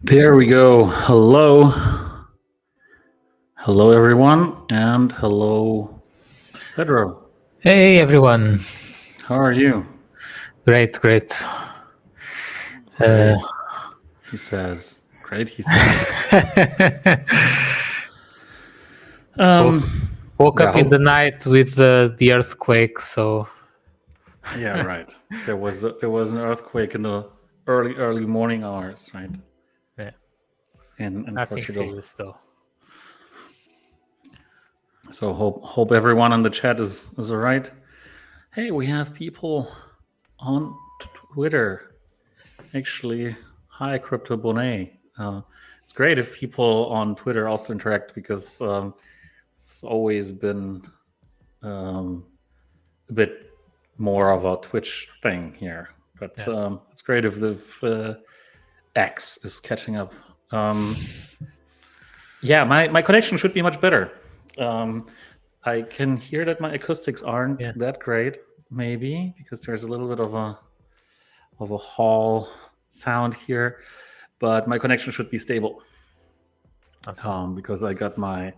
There we go. Hello. Hello, everyone. And hello, Pedro. Hey everyone, How are you? great. Uh, Great, he says. Great, he says. woke, woke Yeah, up in the night with the earthquake, so yeah, right. There was an earthquake in the early morning hours, right? yeah, In nothing Portugal. serious though. So hope everyone on the chat is all right. Hey, we have people on Twitter. Actually, hi, Crypto Bonnet. It's great if people on Twitter also interact because it's always been um, a bit more of a Twitch thing here. But Yeah. it's great if the X is catching up. Yeah, my connection should be much better. I can hear that my acoustics aren't Yeah. that great, maybe because there's a little bit of a hall sound here, but my connection should be stable Awesome. because I got my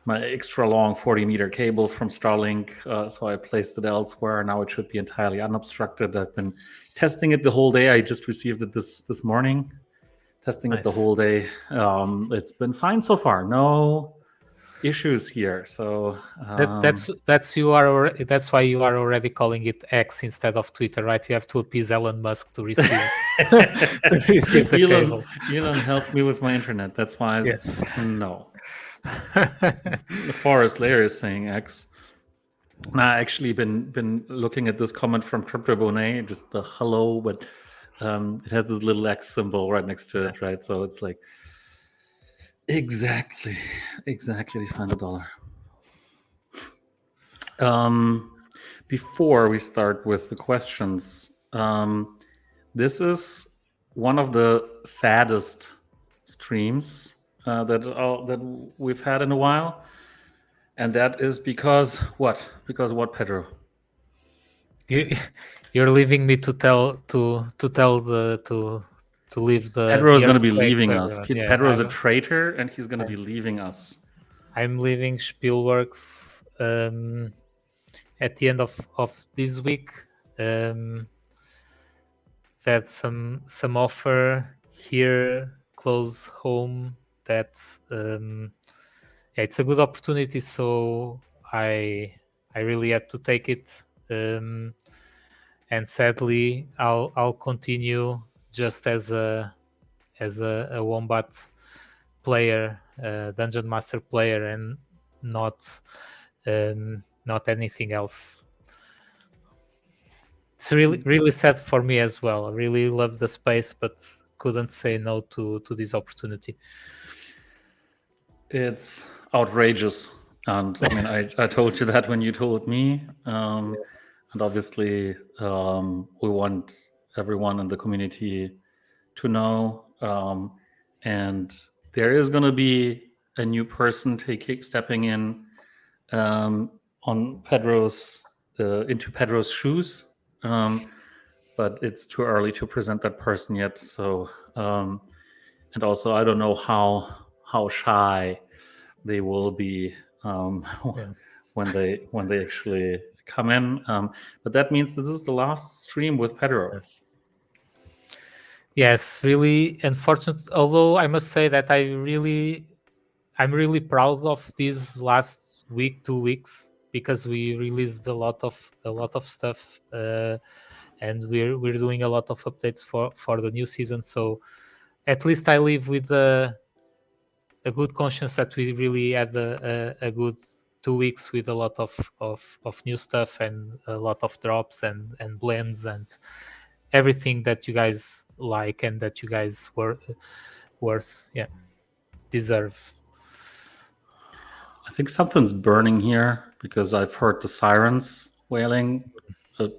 extra long 40-meter cable from Starlink, so I placed it elsewhere. Now it should be entirely unobstructed. I've been testing it the whole day. I just received it this morning. Testing it the Nice. whole day. It's been fine so far. No issues here. So That's why you are already calling it X instead of Twitter, right? You have to appease Elon Musk to receive to receive the Elon cables. Elon helped me with my internet. That's why Yes. no. The forest layer is saying X. I actually been looking at this comment from Crypto Bonnet, just the hello, but it has this little X symbol right next to Yeah. it, right? So it's like exactly they find a dollar. Before we start with the questions, this is one of the saddest streams that we've had in a while, and that is because what? Because what, Pedro? You you're leaving me to leave Pedro is the going to be earthquake to leaving us. everyone. Yeah, Pedro is a traitor, and he's going to be leaving us. I'm leaving Spielworks at the end of this week. That some offer here close home that yeah, it's a good opportunity, so I I really had to take it. And sadly, I'll continue just as a Wombat player, Dungeon Master player, and not not anything else. It's really sad for me as well. I really love the space, but couldn't say no to this opportunity. It's outrageous, and I mean, I told you that when you told me, and obviously, we want everyone in the community to know, and there is going to be a new person stepping in on Pedro's into Pedro's shoes, but it's too early to present that person yet. So, and also, I don't know how shy they will be Yeah. when they actually come in. But that means this is the last stream with Pedro. Yes. Yes, really unfortunate. Although I must say that I'm really proud of this last week, 2 weeks, because we released a lot of stuff, and we're doing a lot of updates for the new season. So at least I live with a good conscience that we really had a good 2 weeks with a lot of new stuff and a lot of drops and blends and everything that you guys like and that you guys were worth, yeah, deserve. I think something's burning here because I've heard the sirens wailing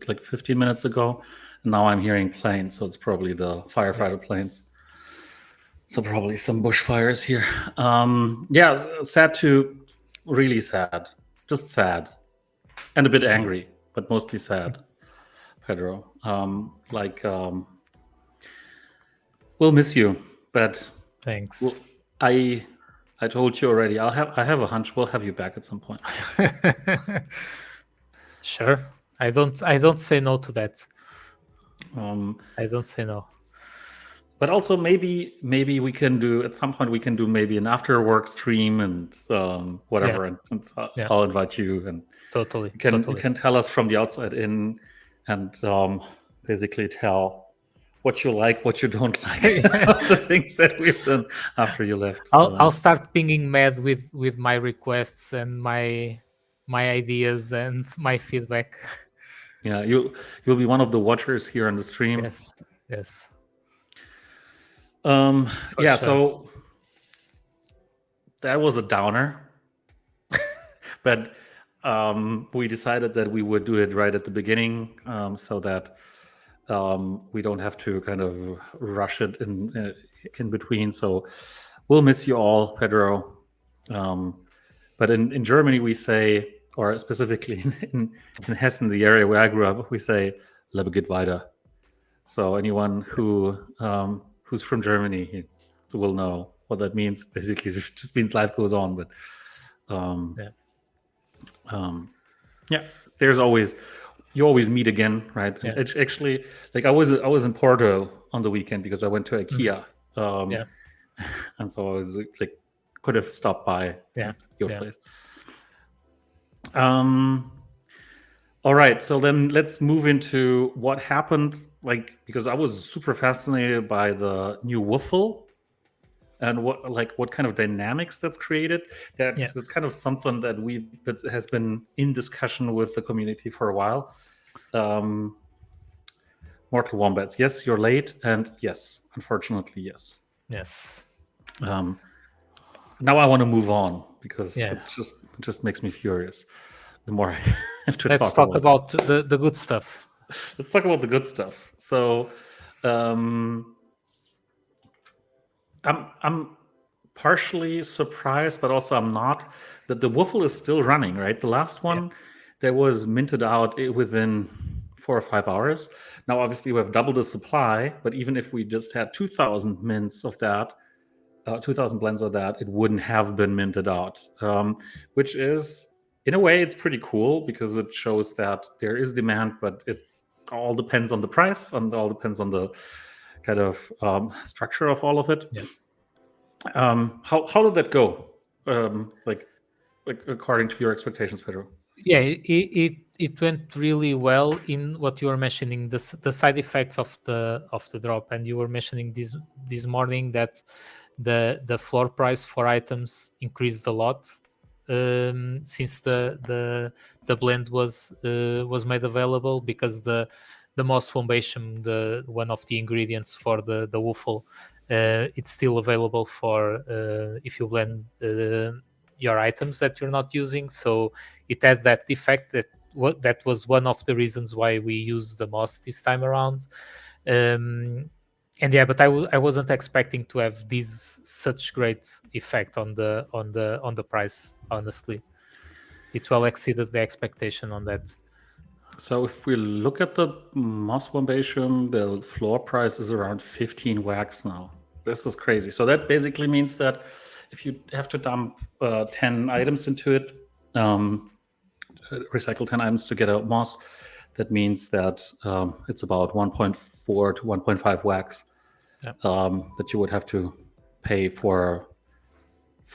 like 15 minutes ago, and now I'm hearing planes. So it's probably the Yeah. firefighter planes. So probably some bushfires here. Yeah, sad to really sad, just sad, and a bit angry, but mostly sad. Pedro, we'll miss you. But Thanks. I told you already. I have a hunch we'll have you back at some point. Sure. I don't say no to that. I don't say no. But also maybe we can do at some point we can do maybe an after work stream and whatever, and Yeah. I'll invite you, and Totally. you can tell us from the outside in, and basically tell what you like, what you don't like, the things that we've done after you left. I'll start pinging mad with my requests and my ideas and my feedback. Yeah, you'll be one of the watchers here on the stream. Yes. Yeah. Sure. So that was a downer, but we decided that we would do it right at the beginning, so that we don't have to kind of rush it in between. So we'll miss you all, Pedro. But in Germany, we say, or specifically in Hessen, the area where I grew up, we say "Lebe geht weiter." So anyone who's from Germany will know what that means. Basically, it just means life goes on. But yeah, there's always you always meet again, right? And it's actually like I was in Porto on the weekend because I went to IKEA, and so I was like could have stopped by your place. All right, so then let's move into what happened. Like because I was super fascinated by the new Woofle and what kind of dynamics that's created. That's kind of something that has been in discussion with the community for a while. Mortal Wombats, yes, you're late, and yes, unfortunately, yes. Now I want to move on because it just makes me furious. The more I have to Let's talk about the good stuff. Let's talk about the good stuff. So, I'm partially surprised, but also I'm not that the Woofle is still running. Right, the last one that was minted out within 4 or 5 hours. Now, obviously, we have double the supply, but even if we just had 2,000 mints of that, 2,000 blends of that, it wouldn't have been minted out, which is, in a way, it's pretty cool because it shows that there is demand, but it all depends on the price and all depends on the kind of structure of all of it. How did that go? Like according to your expectations, Pedro? Yeah, it went really well in what you were mentioning, the side effects of the drop, and you were mentioning this morning that the floor price for items increased a lot since the blend was made available, because the moss foundation, the one of the ingredients for the Woofle, it's still available for if you blend your items that you're not using. So it has that effect that was one of the reasons why we used the moss this time around. And but I wasn't expecting to have this such great effect on the price. Honestly, it well exceeded the expectation on that. So if we look at the moss foundation, the floor price is around 15 wax now. This is crazy. So that basically means that if you have to dump 10 items into it, recycle 10 items to get a moss, that means that it's about 1.4 to 1.5 wax that you would have to pay for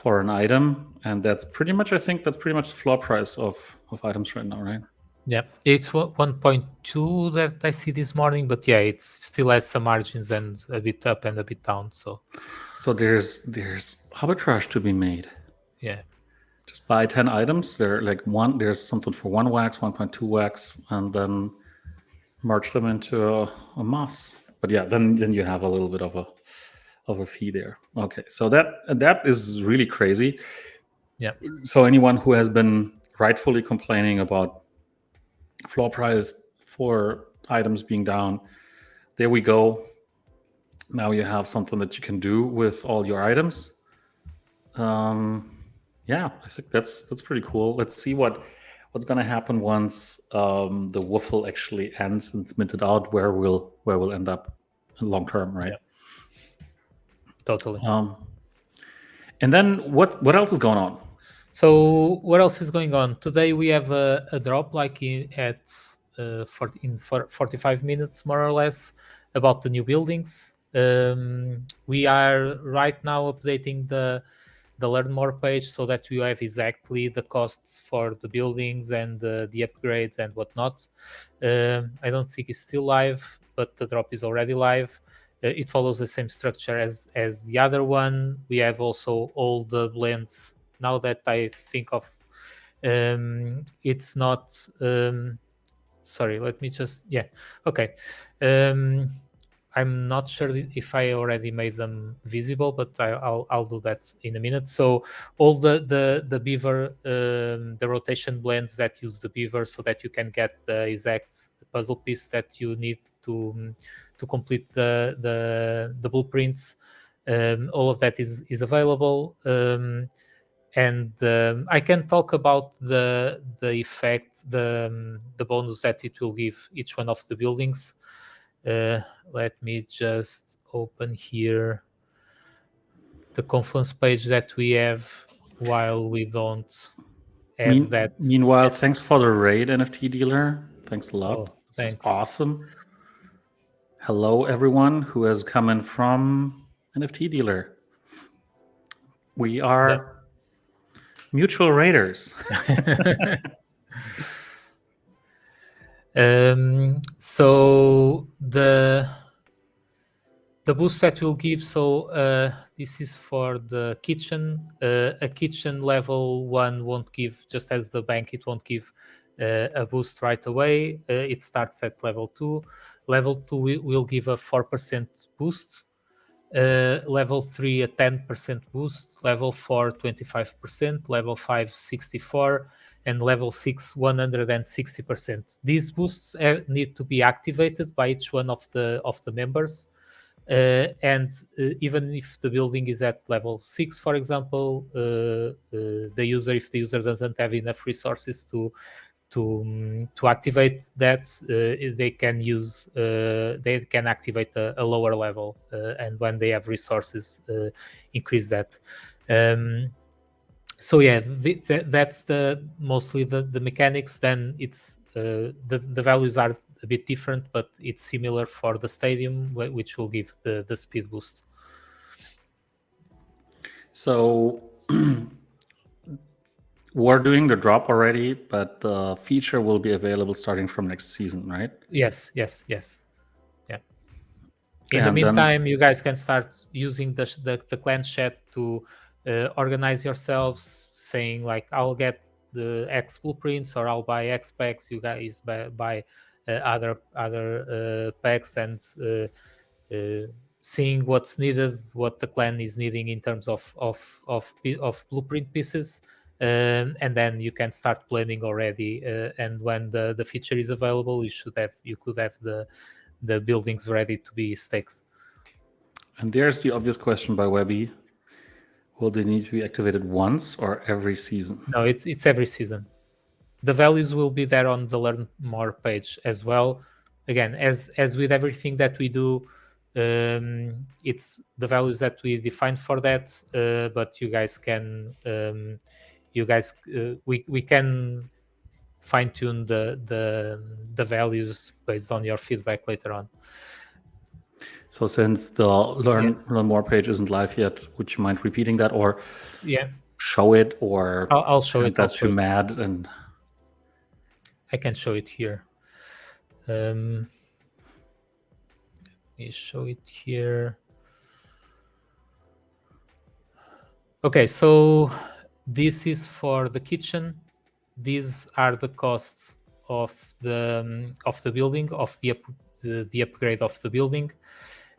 an item. And that's pretty much, I think that's pretty much the floor price of items right now, right? Yeah, it's 1.2 that I see this morning, but yeah, it still has some margins and a bit up and a bit down. So there's arbitrage to be made. Yeah, just buy 10 items. There's something for 1 wax, 1.2 wax, and then merge them into a moss. But yeah, then you have a little bit of a fee there. Okay, so that is really crazy. Yeah. So anyone who has been rightfully complaining about floor price for items being down, there we go. Now you have something that you can do with all your items. Yeah, I think that's pretty cool. Let's see what's going to happen once the Woofle actually ends and it's minted out. Where we'll end up long term, right? Yeah. Totally. And then what else is going on? So what else is going on today? We have a drop like at 45 minutes more or less about the new buildings. We are right now updating the learn more page so that we have exactly the costs for the buildings and the upgrades and whatnot. I don't think it's still live, but the drop is already live. It follows the same structure as the other one. We have also all the blends. Now that I think of, it's not. Sorry, let me just okay. I'm not sure if I already made them visible, but I'll do that in a minute. So all the beaver, the rotation blends that use the beaver, so that you can get the exact puzzle piece that you need to complete the blueprints. All of that is available. And I can talk about the effect, the bonus that it will give each one of the buildings. Let me just open here the Confluence page that we have while we don't add that. Meanwhile, thanks for the raid, NFT dealer. Thanks a lot. Oh, This thanks. is awesome. Hello, everyone who has come in from NFT dealer. We are mutual raiders. So the boost that will give, so this is for the kitchen. A kitchen level 1 won't give, just as the bank, it won't give a boost right away. It starts at level 2. Level 2 will give a 4% boost. Level 3 a 10% boost, level 4 25%, level 5 64%, and level 6 160%. These boosts need to be activated by each one of the members. And even if the building is at level 6, for example, if the user doesn't have enough resources to activate that, they can activate a lower level, and when they have resources, increase that. So yeah, that's mostly the mechanics. Then it's the values are a bit different, but it's similar for the stadium, which will give the speed boost. So we're doing the drop already, but the feature will be available starting from next season, right? Yes. Yeah. In the meantime, you guys can start using the clan chat to organize yourselves, saying like, I'll get the X blueprints, or I'll buy X packs. You guys buy other packs, and seeing what's needed, what the clan is needing in terms of blueprint pieces. And then you can start planning already. And when the feature is available, you could have the buildings ready to be staked. And there's the obvious question by Webby: will they need to be activated once or every season? No, it's every season. The values will be there on the Learn More page as well. Again, as with everything that we do, it's the values that we define for that. But you guys can, we can fine tune the values based on your feedback later on. So since the learn more page isn't live yet, would you mind repeating that, or show it, or I'll show it. That's too mad, and I can show it here. Let me show it here. Okay, so this is for the kitchen. These are the costs of the building, of the upgrade of the building,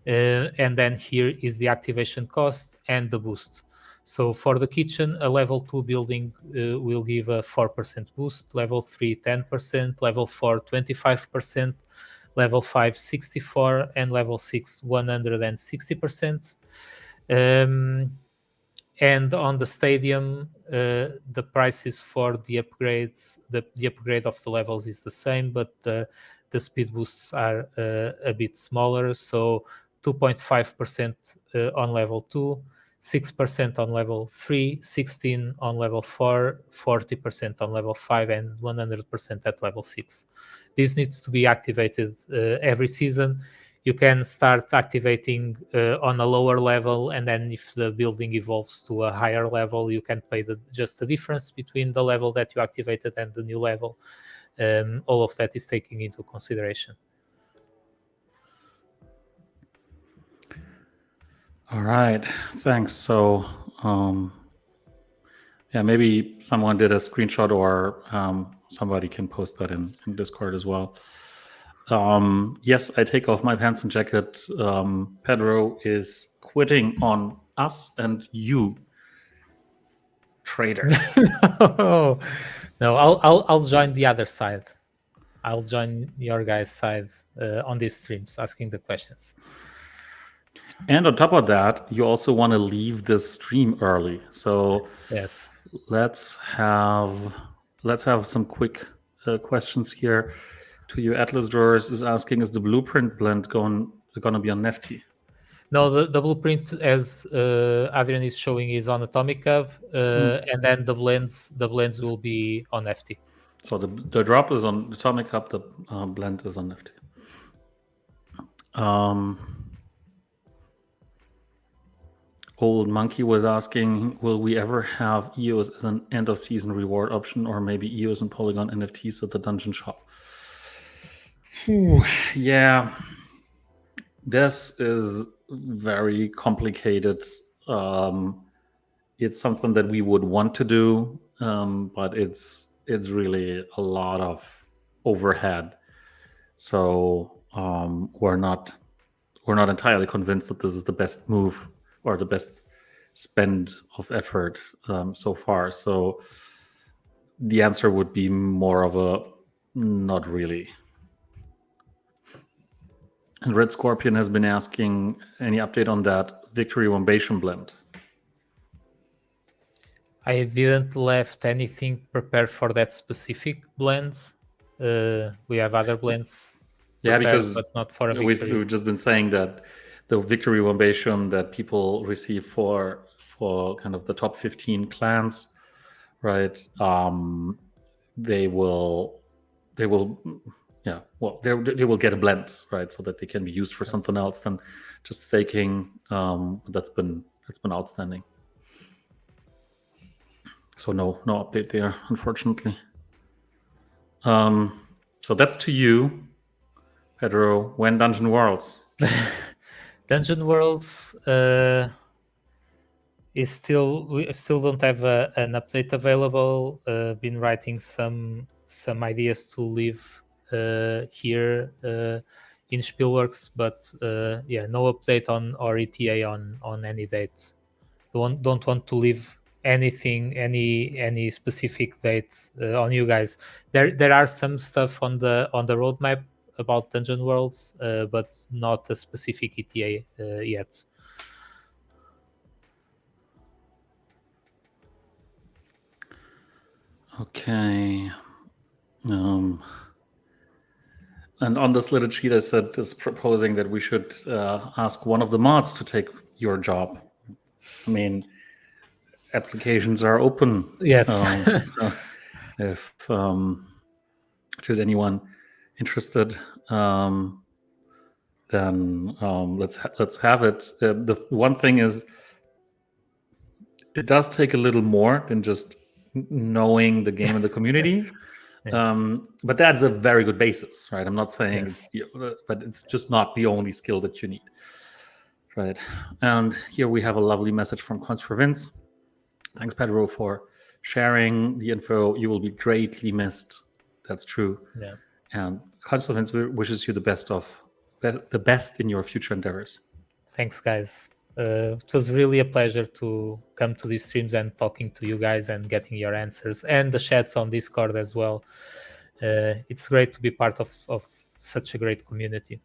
and then here is the activation cost and the boost. So for the kitchen, a level 2 building will give a 4% boost, level 3 10%, level 4 25%, level 5 64%, and level 6 160%. And on the stadium, the prices for the upgrades, the upgrade of the levels is the same, but the speed boosts are a bit smaller. So 2.5% on level 2, 6% on level 3, 16 on level 4, 40% on level 5, and 100% at level 6. This needs to be activated every season. You can start activating on a lower level, and then if the building evolves to a higher level, you can pay just the difference between the level that you activated and the new level. All of that is taken into consideration. All right, thanks. So, yeah, maybe someone did a screenshot, or somebody can post that in Discord as well. Yes, I take off my pants and jacket. Pedro is quitting on us and you, traitor. No, I'll join the other side. I'll join your guys' side on these streams, asking the questions. And on top of that, you also want to leave this stream early. So yes, let's have some quick questions here. To you, Atlas Drawers is asking: is the blueprint blend going to be on Nefty? No, the blueprint, as Adrian is showing, is on Atomic Hub, and then the blends will be on FT. So the drop is on Atomic Hub, the blend is on Nefty. Old Monkey was asking, will we ever have EOS as an end of season reward option, or maybe EOS and Polygon NFTs at the dungeon shop? Yeah, this is very complicated. It's something that we would want to do, but it's really a lot of overhead. So we're not entirely convinced that this is the best move or the best spend of effort so far. So the answer would be more of a not really. And Red Scorpion has been asking, any update on that Victory Wombation blend? I didn't left anything prepared for that specific blend. We have other blends. Yeah, because but not for a victory. We've just been saying that the Victory Wombation that people receive for kind of the top 15 clans, right? They will yeah, well, they will get a blend, right, so that they can be used for something else than just staking. That's been outstanding. So no update there, unfortunately. So that's to you, Pedro. When Dungeon Worlds? Dungeon Worlds is still, we still don't have an update available. Been writing some ideas to live here in Spielworks, but yeah, no update on or ETA on any dates. Don't want to leave anything, any specific dates on you guys. There are some stuff on the roadmap about Dungeon Worlds, but not a specific ETA yet. Okay. And on this little sheet, I said is proposing that we should ask one of the mods to take your job. I mean, applications are open. Yes. So if there's anyone interested, then let's have it. The one thing is, it does take a little more than just knowing the game and the community. Yeah. But that's a very good basis, right? I'm not saying yes. But it's just not the only skill that you need, right? And here we have a lovely message from Cons for Vince. Thanks, Pedro, for sharing the info. You will be greatly missed. That's true. Yeah. And Cons for Vince wishes you the best in your future endeavors. Thanks, guys. It was really a pleasure to come to these streams and talking to you guys and getting your answers, and the chats on Discord as well. It's great to be part of such a great community.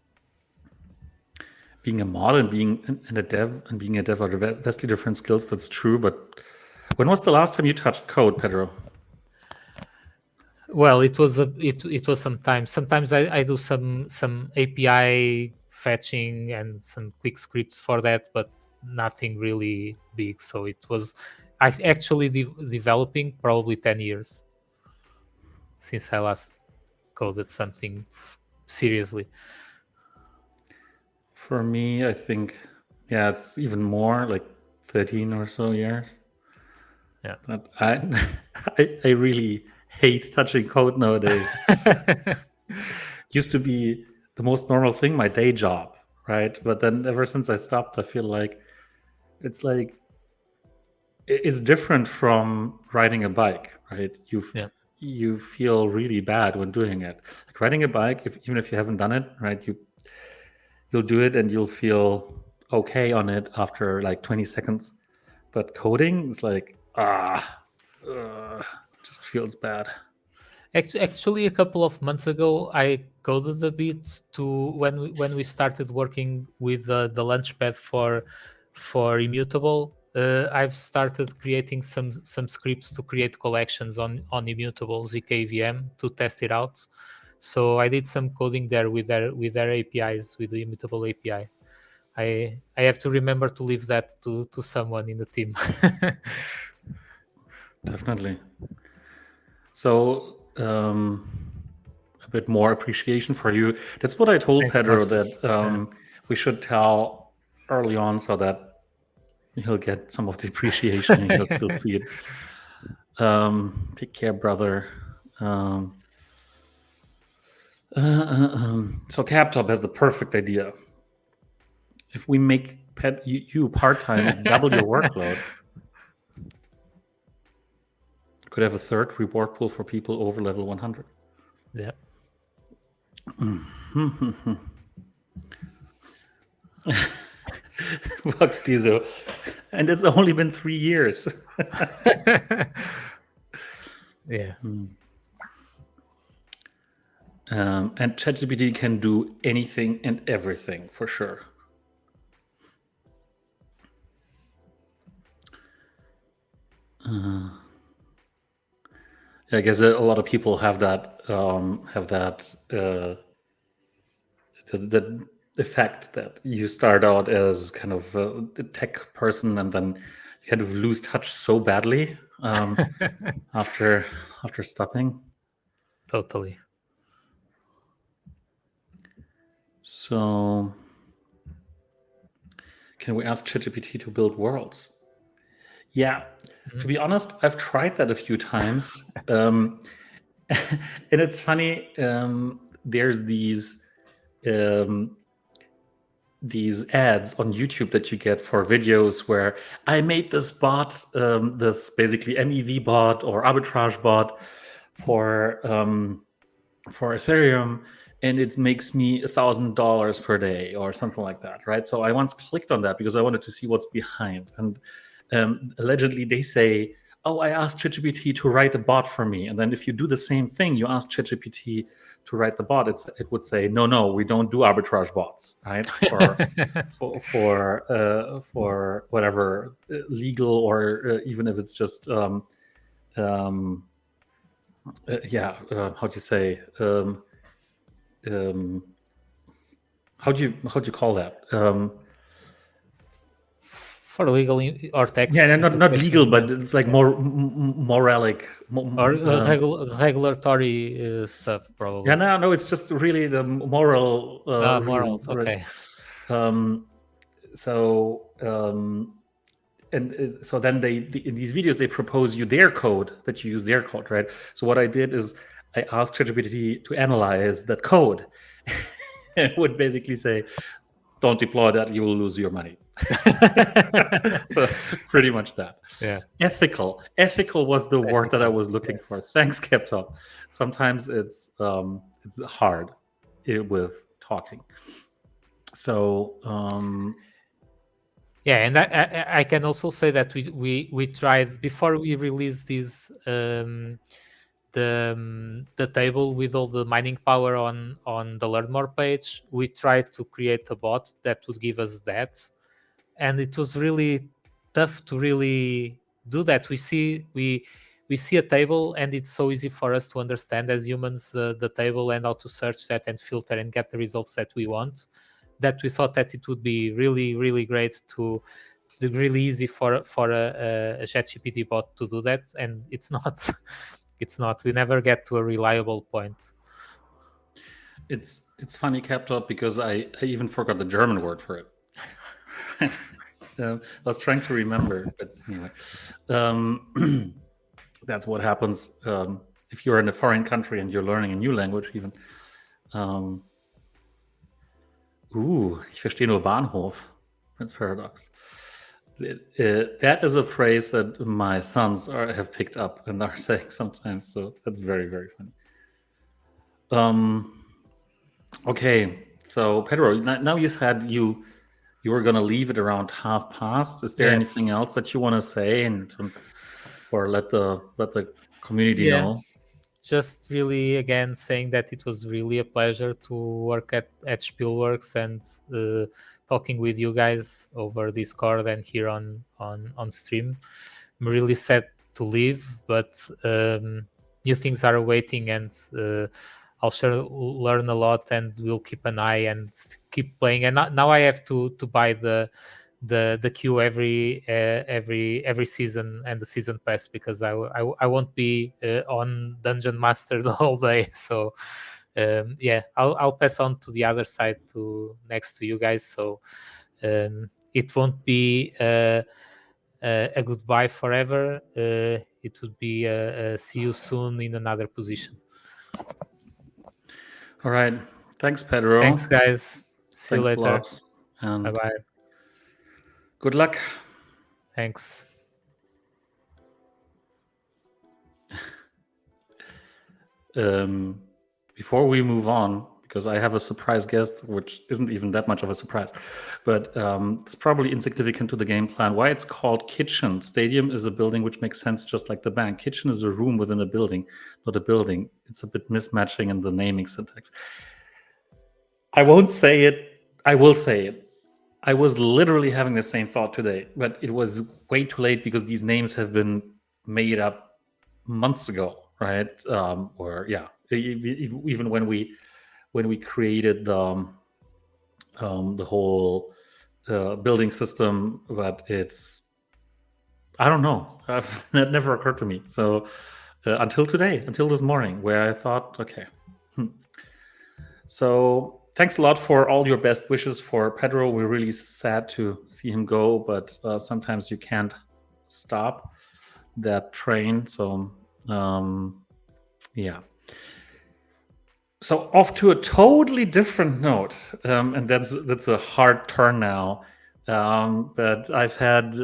Being a mod and being a dev are vastly different skills. That's true. But when was the last time you touched code, Pedro? Well, it was some time. Sometimes I do some API fetching and some quick scripts for that, but nothing really big. So it was actually developing probably 10 years since I last coded something seriously. For me, I think, yeah, it's even more, like 13 or so years. Yeah. But I really hate touching code nowadays. Used to be the most normal thing, my day job, right? But then ever since I stopped, I feel like it's like it's different from riding a bike, right? Yeah. You feel really bad when doing it. Like riding a bike, even if you haven't done it, right? You'll do it and you'll feel okay on it after like 20 seconds. But coding is like just feels bad. Actually, a couple of months ago, I coded a bit to when we started working with the Launchpad for Immutable. I've started creating some scripts to create collections on Immutable zkVM to test it out. So I did some coding there with their APIs, with the Immutable API. I have to remember to leave that to someone in the team. Definitely. So a bit more appreciation for you. That's what I told Thanks, Pedro, Marcus. that we should tell early on so that he'll get some of the appreciation and he'll still see it. Take care, brother. So Captop has the perfect idea. If we make you part time and double your workload, could have a third reward pool for people over level 100. Yeah. Bucks Diesel. And it's only been 3 years. Yeah. And ChatGPT can do anything and everything for sure. I guess a lot of people have that the effect that you start out as kind of a tech person and then you kind of lose touch so badly after stopping. Totally. So can we ask ChatGPT to build worlds? Yeah, to be honest, I've tried that a few times. And it's funny, there's these ads on YouTube that you get for videos where I made this bot, this basically MEV bot or arbitrage bot for Ethereum, and it makes me $1,000 per day or something like that, right? So I once clicked on that because I wanted to see what's behind, and allegedly they say, "Oh, I asked ChatGPT to write a bot for me," and then if you do the same thing, you ask ChatGPT to write the bot, it would say, "No, we don't do arbitrage bots, right? For whatever legal or even if it's just how do you say how do you call that? For legal or tax Yeah, not legal, implications, but it's like more moralic. or regulatory stuff, Yeah, probably. no, it's just really the moral Morals. reasons, right? Okay. So and so then in these videos they propose you their code that you use their code, right? So what I did is I asked ChatGPT to analyze that code. It would basically say, "Don't deploy that; you will lose your money." So pretty much that. Yeah. Ethical was the word that I was looking for. Yes. Thanks, Keptop. Sometimes it's hard with talking. So yeah, and I can also say that we tried before we released this the table with all the mining power on the learn more page. We tried to create a bot that would give us that, and it was really tough to really do that. We see a table, and it's so easy for us to understand as humans the table and how to search that and filter and get the results that we want. that we thought that it would be really, really great to really easy for a ChatGPT bot to do that, and it's not. It's not. We never get to a reliable point. It's funny, Captain, because I even forgot the German word for it. I was trying to remember, but anyway, that's what happens if you're in a foreign country and you're learning a new language. Even, ich verstehe nur Bahnhof. That's paradox. That is a phrase that my sons have picked up and are saying sometimes. So that's very, very funny. Okay, so Pedro, now you said you were going to leave it around past. Is there anything else that you want to say or let the community know? Just really again saying that it was really a pleasure to work at Spielworks and talking with you guys over Discord and here on stream. I'm really sad to leave, but new things are awaiting, and I'll sure learn a lot, and we'll keep an eye and keep playing. And now I have to buy the queue every season and the season pass, because I won't be on Dungeon Master the whole day. So I'll pass on to the other side, to next to you guys. So it won't be a goodbye forever. It would be see you soon in another position. All right. Thanks, Pedro. Thanks, guys. See you later. A lot. And bye. Good luck. Thanks. Before we move on, because I have a surprise guest, which isn't even that much of a surprise, but it's probably insignificant to the game plan. Why it's called Kitchen. Stadium is a building which makes sense just like the bank. Kitchen is a room within a building, not a building. It's a bit mismatching in the naming syntax. I won't say it. I will say it. I was literally having the same thought today, but it was way too late because these names have been made up months ago, right? Even when we created the whole building system, but I don't know. That never occurred to me. So until today, until this morning, where I thought, okay. So thanks a lot for all your best wishes for Pedro. We're really sad to see him go, but sometimes you can't stop that train. So yeah. So off to a totally different note, and that's a hard turn now. That I've had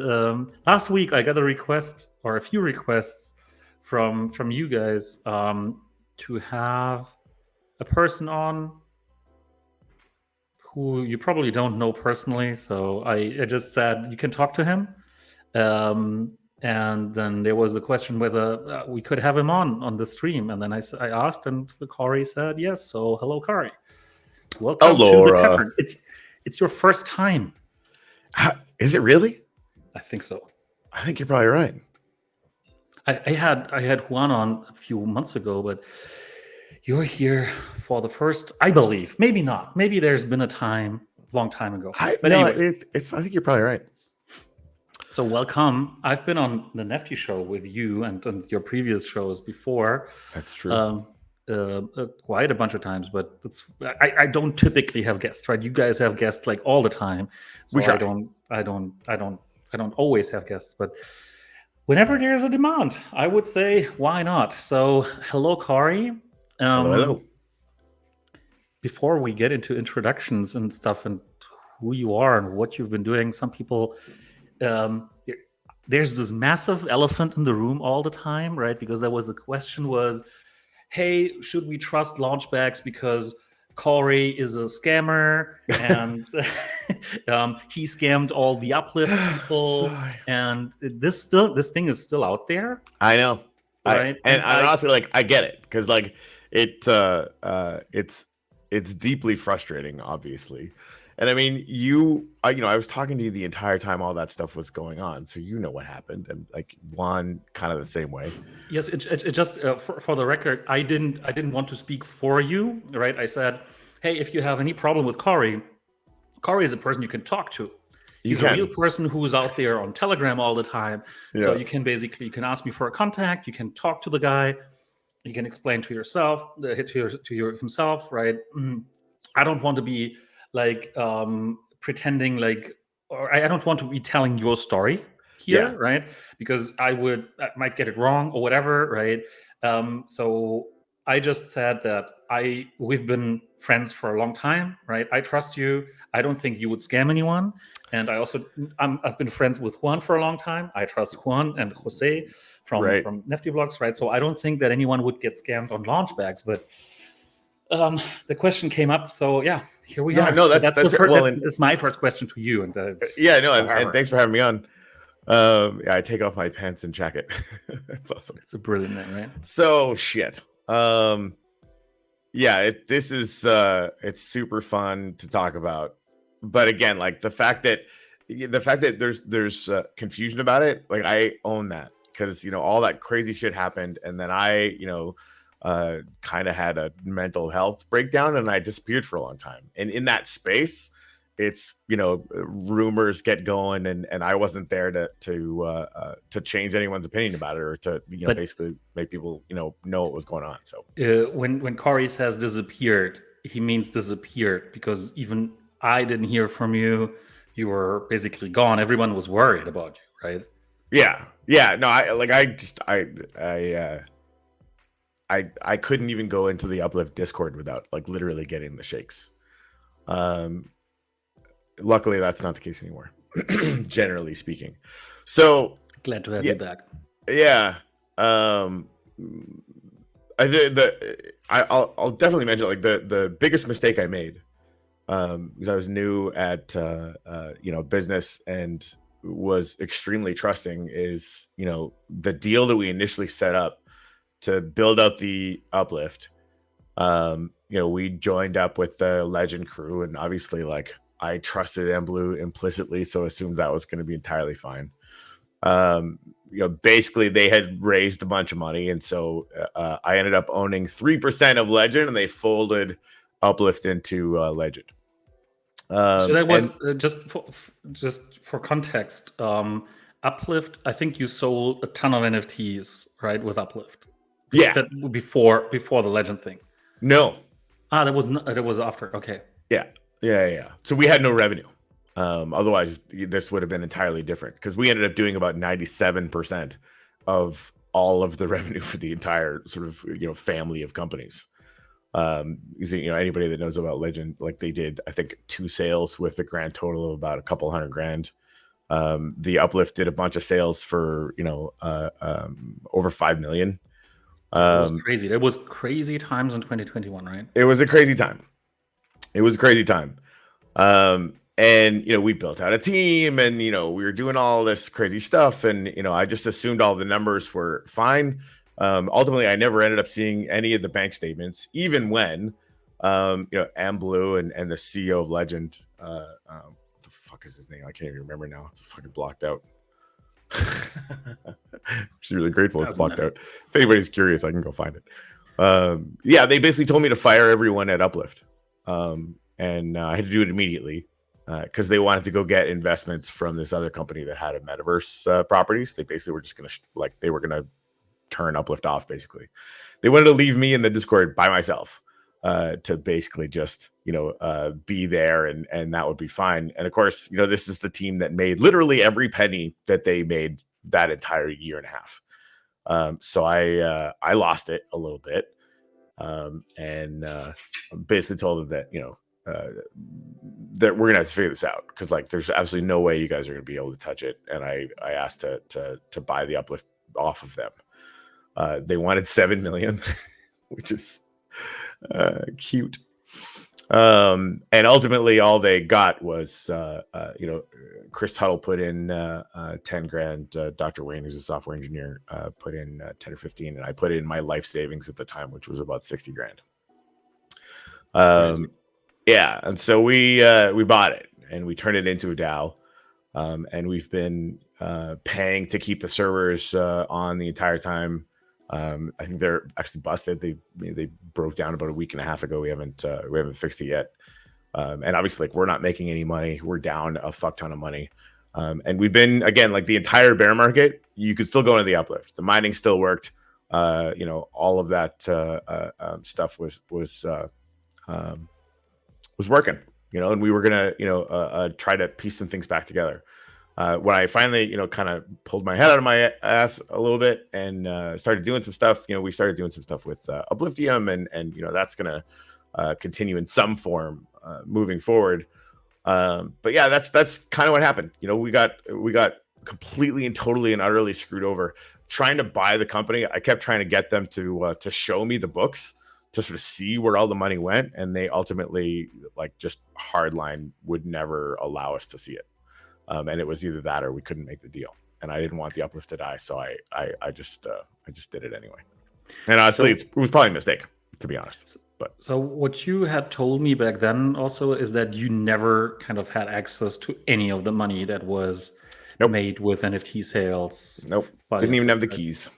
last week. I got a request or a few requests from you guys to have a person on who you probably don't know personally. So I just said you can talk to him. And then there was the question whether we could have him on the stream. And then I asked, and Corey said yes. So hello, Corey. Welcome to the Tavern. It's your first time. Is it really? I think so. I think you're probably right. I had Juan on a few months ago, but you're here for the first, I believe. Maybe not. Maybe there's been a long time ago. Anyway. I think you're probably right. So welcome. I've been on the Nefty show with you and your previous shows before. That's true. Quite a bunch of times, but I don't typically have guests, right? You guys have guests like all the time. So I don't always have guests, but whenever there's a demand, I would say why not? So hello, Corey. Hello. Before we get into introductions and stuff and who you are and what you've been doing, some people. There's this massive elephant in the room all the time, right? Because the question was, hey, should we trust launchbacks because Corey is a scammer and he scammed all the uplift people, and this thing is still out there. I know, right? And honestly, I get it, because it's deeply frustrating, obviously. And I mean, I was talking to you the entire time all that stuff was going on, so you know what happened, and Juan kind of the same way. Yes, it just for the record, I didn't want to speak for you, right? I said, hey, if you have any problem with Corey, Corey is a person you can talk to. You He's a real person who's out there on Telegram all the time. So you can ask me for a contact. You can talk to the guy. You can explain to yourself, himself, right? I don't want to be like pretending like, or I don't want to be telling your story here, right? Because I might get it wrong or whatever, right? So I just said that we've been friends for a long time, right? I trust you. I don't think you would scam anyone. And I've been friends with Juan for a long time. I trust Juan and Jose from Nifty Blocks, right? So I don't think that anyone would get scammed on launch bags. But the question came up, so yeah, here we are. No, that's my first question to you. And and thanks for having me on. I take off my pants and jacket. That's awesome. It's a brilliant name, right? So shit. This is it's super fun to talk about, but again, like the fact that there's confusion about it, like I own that, because all that crazy shit happened, and then I kind of had a mental health breakdown, and I disappeared for a long time, and in that space, it's rumors get going, and I wasn't there to change anyone's opinion about it, or to basically make people know what was going on. So when Corey says disappeared, he means disappeared because even I didn't hear from you. You were basically gone. Everyone was worried about you, right? Yeah. No, I couldn't even go into the Uplift Discord without like literally getting the shakes. Luckily, that's not the case anymore, generally speaking. So glad to have you back. Yeah. I'll definitely mention like the biggest mistake I made, because I was new at business and was extremely trusting, is the deal that we initially set up to build out the Uplift. We joined up with the Legend crew, and obviously like I trusted Blue implicitly, so assumed that was going to be entirely fine. Basically they had raised a bunch of money, and so I ended up owning 3% of Legend, and they folded Uplift into Legend. So that was just for context. Uplift, I think you sold a ton of NFTs, right, with Uplift. Yeah, that before the Legend thing. No, that was after. Okay. Yeah. So we had no revenue. Otherwise, this would have been entirely different, because we ended up doing about 97% of all of the revenue for the entire sort of family of companies. Anybody that knows about Legend, like they did, I think 2 sales with a grand total of about a couple $100,000. The Uplift did a bunch of sales for over 5 million. It was crazy. There was crazy times in 2021, right? It was a crazy time. And we built out a team, and we were doing all this crazy stuff, and I just assumed all the numbers were fine. Ultimately, I never ended up seeing any of the bank statements, even when Blue and the CEO of Legend, what the fuck is his name? I can't even remember now. It's fucking blocked out. She's really grateful it's blocked out. If anybody's curious, I can go find it. They basically told me to fire everyone at Uplift, and I had to do it immediately, because they wanted to go get investments from this other company that had a metaverse properties. They basically were just gonna turn Uplift off. Basically, they wanted to leave me in the Discord by myself, to basically just be there, and that would be fine. And of course, this is the team that made literally every penny that they made that entire year and a half. So I lost it a little bit, and basically told them that that we're gonna have to figure this out, because like there's absolutely no way you guys are gonna be able to touch it. And I asked to buy the Uplift off of them. They wanted 7 million, which is cute. And ultimately all they got was Chris Tuttle put in 10 grand. Dr. Wayne, who's a software engineer, put in 10 or 15, and I put in my life savings at the time, which was about 60 grand. And so we bought it, and we turned it into a DAO, and we've been paying to keep the servers on the entire time. I think they're actually busted. They broke down about a week and a half ago. We haven't fixed it yet. And obviously, like, we're not making any money. We're down a fuck ton of money. And we've been, again, like the entire bear market, you could still go into the uplift. The mining still worked. All of that stuff was working, and we were gonna, try to piece some things back together. When I finally, kind of pulled my head out of my ass a little bit and started doing some stuff, we started doing some stuff with Upliftium, and that's gonna continue in some form moving forward. But yeah, that's kind of what happened. We got completely and totally and utterly screwed over trying to buy the company. I kept trying to get them to show me the books to sort of see where all the money went, and they ultimately, like, just hardline would never allow us to see it. And it was either that or we couldn't make the deal. And I didn't want the uplift to die, so I just did it anyway. And honestly, it was probably a mistake, to be honest. But so what you had told me back then also is that you never kind of had access to any of the money that was made with NFT sales. Nope. Didn't even have the keys.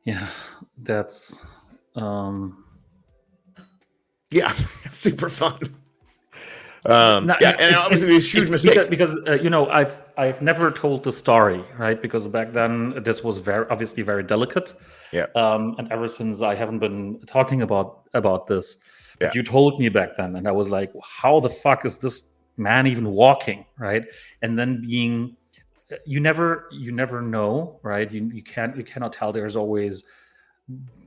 Yeah, that's yeah, super fun. And obviously it's a huge mistake because I've never told the story, right? Because back then this was obviously very delicate. Yeah. And ever since I haven't been talking about this. But Yeah. you told me back then, and I was like, how the fuck is this man even walking, right? And then you never know, right? You cannot tell. There's always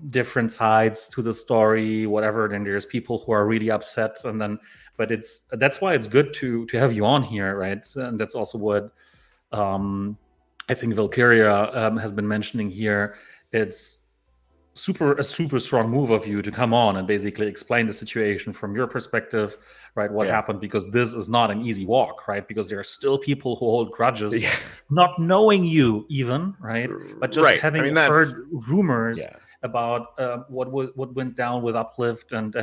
different sides to the story, whatever. Then there's people who are really upset, and then but that's why it's good to have you on here, right? And that's also what I think Valkyria has been mentioning here. It's a super strong move of you to come on and basically explain the situation from your perspective, right? What happened, because this is not an easy walk, right? Because there are still people who hold grudges, not knowing you even, right? But just having heard rumors about what went down with Uplift, and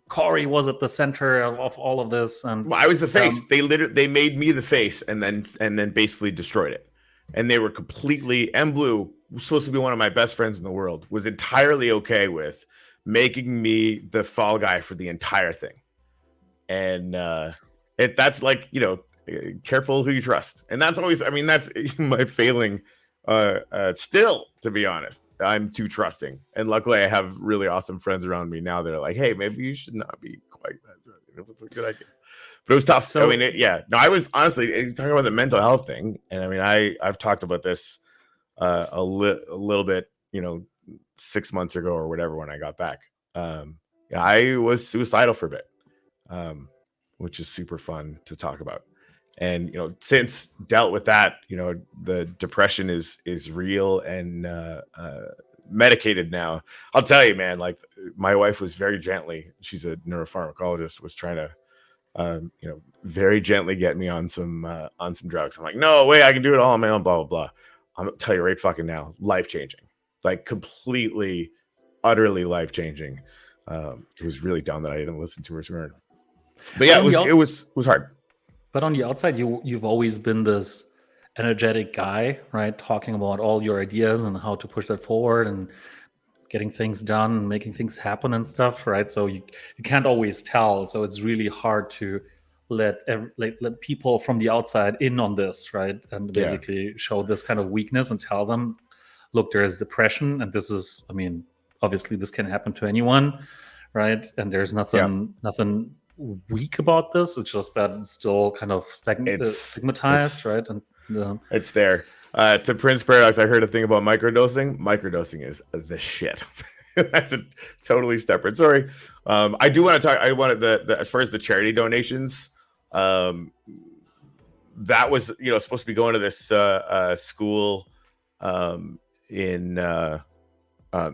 Corey was at the center of all of this. And I was the face. They made me the face, and then basically destroyed it. And they were completely, Blue was supposed to be one of my best friends in the world, was entirely okay with making me the fall guy for the entire thing. And that's like, careful who you trust. And that's always, that's my failing still, to be honest. I'm too trusting. And luckily I have really awesome friends around me now that are like, hey, maybe you should not be quite that. It's a good idea. But it was tough. So, I was honestly talking about the mental health thing. And I've talked about this a little bit, 6 months ago or whatever, when I got back. I was suicidal for a bit, which is super fun to talk about. And, since dealt with that, the depression is real and medicated now. I'll tell you, man, like, my wife was very gently, she's a neuropharmacologist, was trying to very gently get me on some drugs. I'm like, no way, I can do it all on my own, blah, blah, blah. I'm gonna tell you right fucking now, life-changing, like completely, utterly life-changing. It was really dumb that I didn't listen to her sooner. But yeah, it was hard. But on the outside, you've always been this energetic guy, right? Talking about all your ideas and how to push that forward and getting things done and making things happen and stuff, right? So you can't always tell. So it's really hard to let people from the outside in on this, right? And basically show this kind of weakness and tell them, look, there is depression, and this is, obviously this can happen to anyone, right? And there's nothing weak about this. It's just that it's still kind of stigmatized, right? And it's there. To Prince Paradox, I heard a thing about microdosing. Microdosing is the shit. That's a totally separate story. I do want to talk. I wanted as far as the charity donations. That was supposed to be going to this school in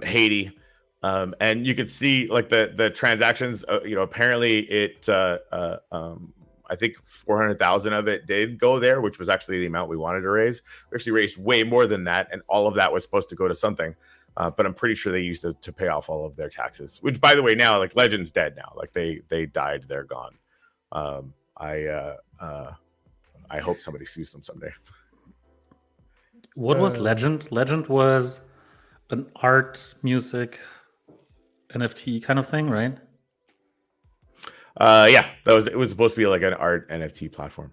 Haiti, and you could see like the transactions. Apparently it. I think 400,000 of it did go there, which was actually the amount we wanted to raise. We actually raised way more than that, and all of that was supposed to go to something. But I'm pretty sure they used it to pay off all of their taxes. Which, by the way, now like Legend's dead now. Like they died, they're gone. I hope somebody sues them someday. What was Legend? Legend was an art, music, NFT kind of thing, right? Yeah, it was supposed to be like an art NFT platform.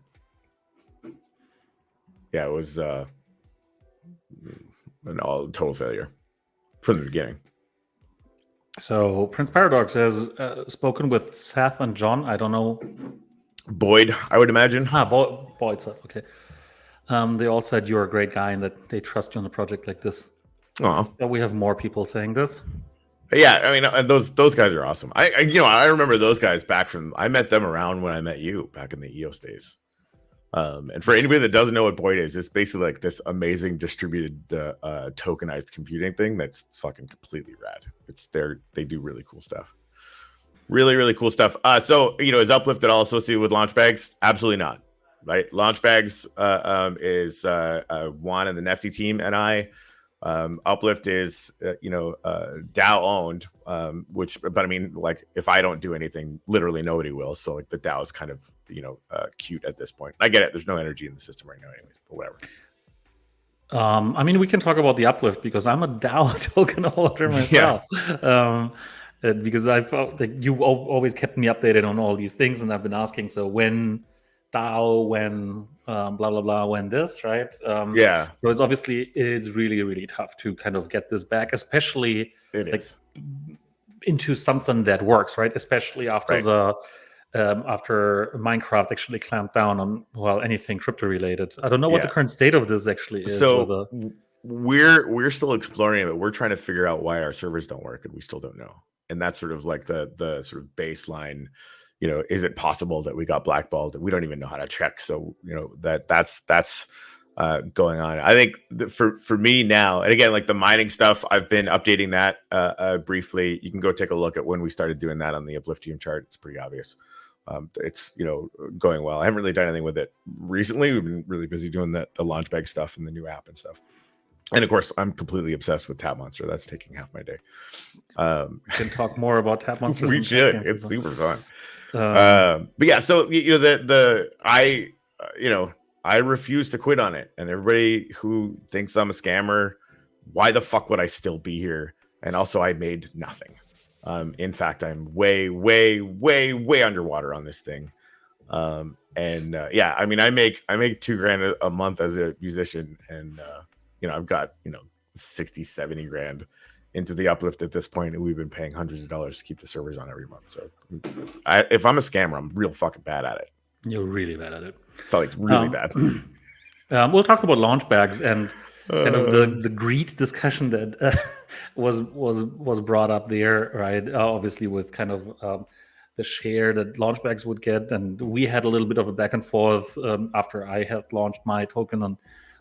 Yeah, it was an all total failure from the beginning. So Prince Paradox has spoken with Seth and John. I don't know. Boyd, I would imagine. Boyd Seth. Okay. They all said you're a great guy and that they trust you on a project like this. Oh, So we have more people saying this. Yeah, I mean those guys are awesome. I remember those guys back from. I met them around when I met you back in the EOS days. And for anybody that doesn't know what Boyd is, it's basically like this amazing distributed tokenized computing thing that's fucking completely rad. They do really cool stuff. Really, really cool stuff. So is Uplift at all associated with Launchbags? Absolutely not. Right? Launchbags is Juan and the Nefty team and I. Uplift is DAO owned, but I mean, like, if I don't do anything, literally nobody will. So like the DAO is kind of cute at this point. I get it. There's no energy in the system right now, anyways. But whatever. I mean, we can talk about the Uplift because I'm a DAO token holder myself. Because I felt that you always kept me updated on all these things, and I've been asking. So when DAO, when blah blah blah, when this, right? Yeah. So it's really really tough to kind of get this back, especially into something that works, right? Especially after after Minecraft actually clamped down on anything crypto related. I don't know what the current state of this actually is. So we're still exploring it. We're trying to figure out why our servers don't work, and we still don't know. And that's sort of like the sort of baseline. Is it possible that we got blackballed? We don't even know how to check. So that's going on. I think for me now, and again, like the mining stuff, I've been updating that briefly. You can go take a look at when we started doing that on the Upliftium chart. It's pretty obvious. It's going well. I haven't really done anything with it recently. We've been really busy doing the Launchbag stuff and the new app and stuff. And of course, I'm completely obsessed with Tap Monster. That's taking half my day. Can talk more about Tap Monsters. We should. It's super fun. But yeah, so I refuse to quit on it. And everybody who thinks I'm a scammer, why the fuck would I still be here? And also, I made nothing. In fact, I'm way, way, way, way underwater on this thing. I mean, I make $2,000 a month as a musician, and I've got 60, 70 grand into the Uplift at this point, and we've been paying hundreds of dollars to keep the servers on every month. So if I'm a scammer, I'm real fucking bad at it. You're really bad at it. It's like really bad. We'll talk about Launchbags and kind of the greed discussion that was brought up there, right? Obviously with kind of the share that Launchbags would get, and we had a little bit of a back and forth after I had launched my token on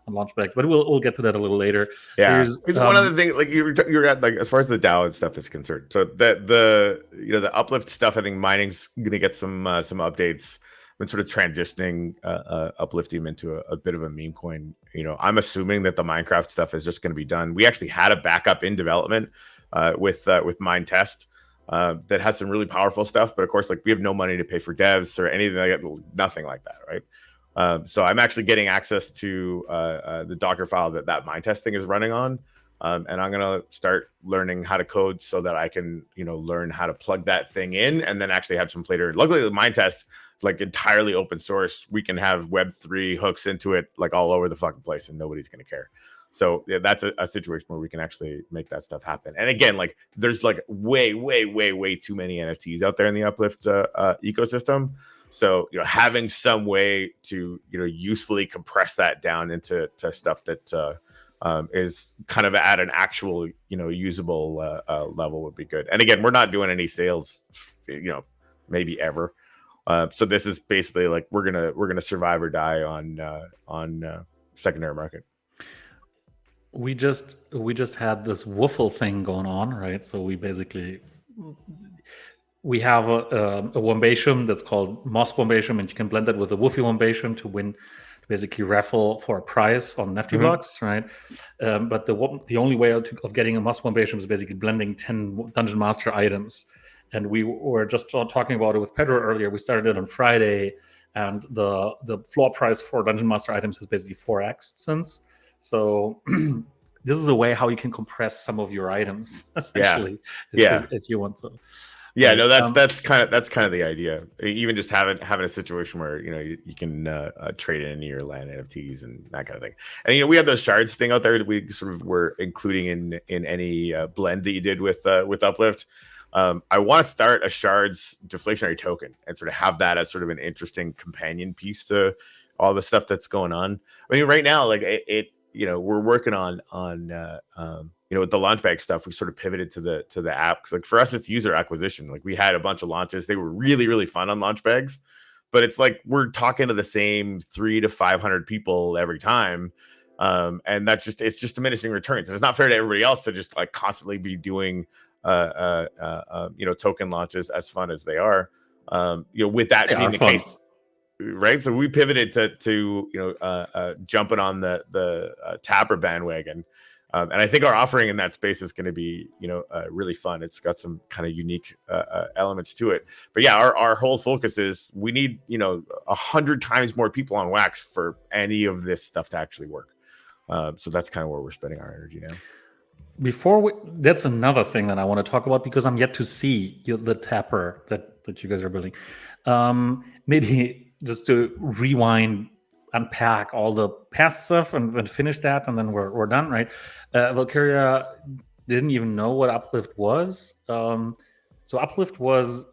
Launchbags, but we'll get to that a little later. Yeah, it's one other thing. Like you're at, like, as far as the DAO and stuff is concerned. So that the Uplift stuff, I think mining's gonna get some updates. I've been sort of transitioning Upliftium into a bit of a meme coin. I'm assuming that the Minecraft stuff is just going to be done. We actually had a backup in development with Mine Test that has some really powerful stuff, but of course, like, we have no money to pay for devs or anything like that, nothing like that, right? So I'm actually getting access to the Docker file that Mine Test thing is running on, and I'm gonna start learning how to code so that I can learn how to plug that thing in and then actually have some play to earn. Luckily, the Mine Test is like entirely open source. We can have Web3 hooks into it like all over the fucking place, and nobody's gonna care. So yeah, that's a situation where we can actually make that stuff happen. And again, like, there's like way, way, way, way too many NFTs out there in the Uplift ecosystem. So having some way to usefully compress that down into stuff that is kind of at an actual usable level would be good. And again, we're not doing any sales, maybe ever. So this is basically like we're gonna survive or die on secondary market. We just had this woofle thing going on, right? So we have a Wombatium that's called Moss Wombatium, and you can blend that with a Woofy Wombatium to basically raffle for a prize on Nefty blocks, right? But the only way of getting a Moss Wombatium is basically blending 10 Dungeon Master items. And we were just talking about it with Pedro earlier. We started it on Friday, and the floor price for Dungeon Master items is basically 4x since. So this is a way how you can compress some of your items, essentially, if you want to. Yeah, right? no, that's kind of the idea. Even just having a situation where you can trade in any of your land NFTs and that kind of thing. And we have those shards thing out there that we sort of were including in any blend that you did with Uplift. I want to start a shards deflationary token and sort of have that as sort of an interesting companion piece to all the stuff that's going on. I mean, right now, like we're working on with the launch bag stuff. We sort of pivoted to the app because, like, for us, it's user acquisition. Like, we had a bunch of launches; they were really, really fun on launch bags, but it's like we're talking to the same 300 to 500 people every time, and it's just diminishing returns. And it's not fair to everybody else to just like constantly be doing token launches as fun as they are. With that being the case. Right, so we pivoted to jumping on the Tapper bandwagon, and I think our offering in that space is going to be really fun. It's got some kind of unique elements to it, but yeah, our whole focus is we need 100 times more people on Wax for any of this stuff to actually work. So that's kind of where we're spending our energy now. That's another thing that I want to talk about because I'm yet to see the Tapper that you guys are building. Maybe just to rewind, unpack all the past stuff and finish that, and then we're done, right? Valkyria didn't even know what Uplift was. So Uplift was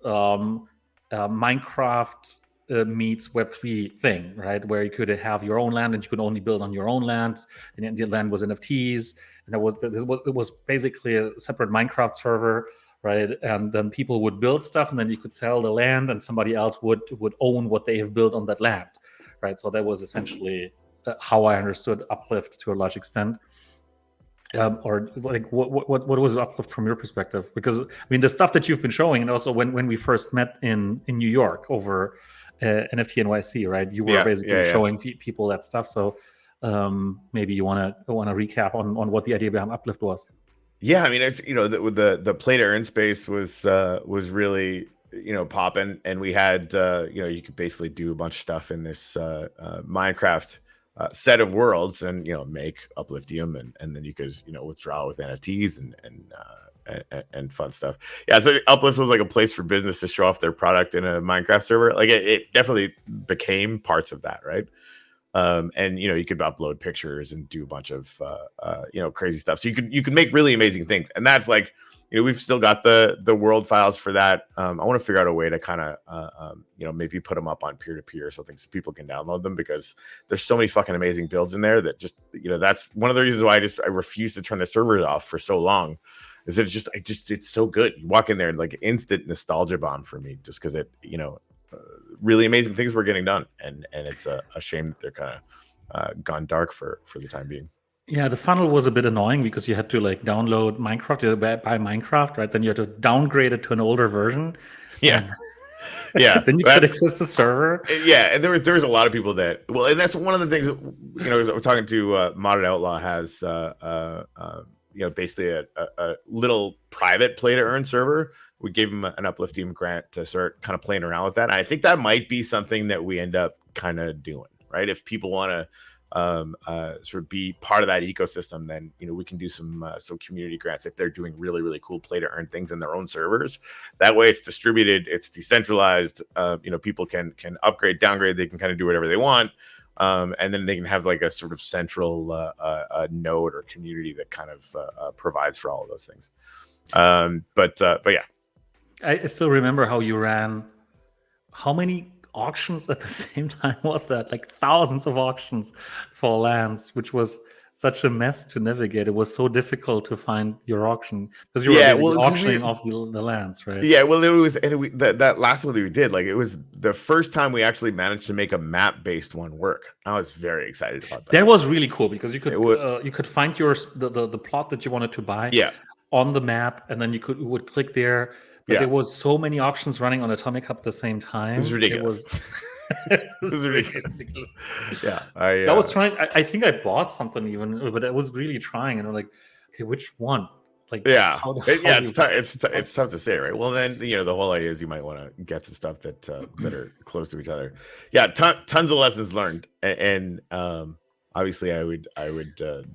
Minecraft meets Web3 thing, right? Where you could have your own land and you could only build on your own land, and the land was NFTs, and it was basically a separate Minecraft server. Right, and then people would build stuff, and then you could sell the land, and somebody else would own what they have built on that land, right? So that was essentially how I understood Uplift to a large extent. Or like, what was Uplift from your perspective? Because I mean, the stuff that you've been showing, and also when we first met in New York over NFT NYC, right? You were basically showing people that stuff. So maybe you want to recap on what the idea behind Uplift was. Yeah, I mean, it's the play to earn space was really popping, and we had you could basically do a bunch of stuff in this Minecraft set of worlds, and make Upliftium, and then you could withdraw with NFTs and fun stuff. Yeah, so Uplift was like a place for business to show off their product in a Minecraft server. Like it definitely became parts of that, right? And you could upload pictures and do a bunch of crazy stuff. So you could make really amazing things, and that's like we've still got the world files for that. I want to figure out a way to kind of maybe put them up on peer-to-peer so people can download them, because there's so many fucking amazing builds in there that just that's one of the reasons why I refuse to turn the servers off for so long. Is that it's so good. You walk in there and like instant nostalgia bomb for me, just because it really amazing things were getting done, and it's a shame that they're kind of gone dark for the time being. Yeah, the funnel was a bit annoying because you had to like download Minecraft, you had to buy Minecraft, right? Then you had to downgrade it to an older version. Yeah. Yeah, then you could access the server. Yeah, and there was a lot of people that and that's one of the things we're talking to Modded Outlaw has basically a little private play to earn server. We gave him an Upliftium grant to start kind of playing around with that. And I think that might be something that we end up kind of doing, right? If people want to sort of be part of that ecosystem, then we can do some community grants if they're doing really, really cool play to earn things in their own servers. That way it's distributed, it's decentralized. People can upgrade, downgrade, they can kind of do whatever they want. And then they can have like a sort of central node or community that kind of provides for all of those things. But yeah. I still remember how you ran. How many auctions at the same time was that? Like thousands of auctions for lands, which was such a mess to navigate. It was so difficult to find your auction because you were basically auctioning off the lands, right? Yeah, well, it was, and that last one that we did, like, it was the first time we actually managed to make a map-based one work. I was very excited about that. That was really cool because you could find the plot that you wanted to buy on the map, and then you would click there. But there was so many options running on Atomic Hub at the same time. It was ridiculous. It was ridiculous. Yeah, I was trying. I think I bought something even, but I was really trying, and I'm like, okay, which one? Like, it's tough to say, right? Well, then the whole idea is you might want to get some stuff that are close to each other. Yeah, tons of lessons learned, and obviously I would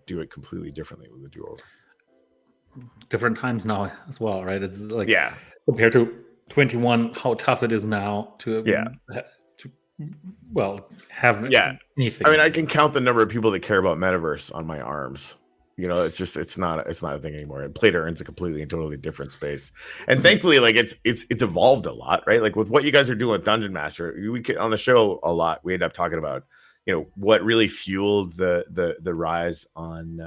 do it completely differently with the do-over. Different times now as well, right? It's like compared to 21 how tough it is now to have anything. I mean, I can count the number of people that care about metaverse on my arms. It's not a thing anymore. And Play to Earn's a completely and totally different space. And thankfully, like it's evolved a lot, right? Like with what you guys are doing with Dungeon Master, on the show a lot. We end up talking about what really fueled the rise on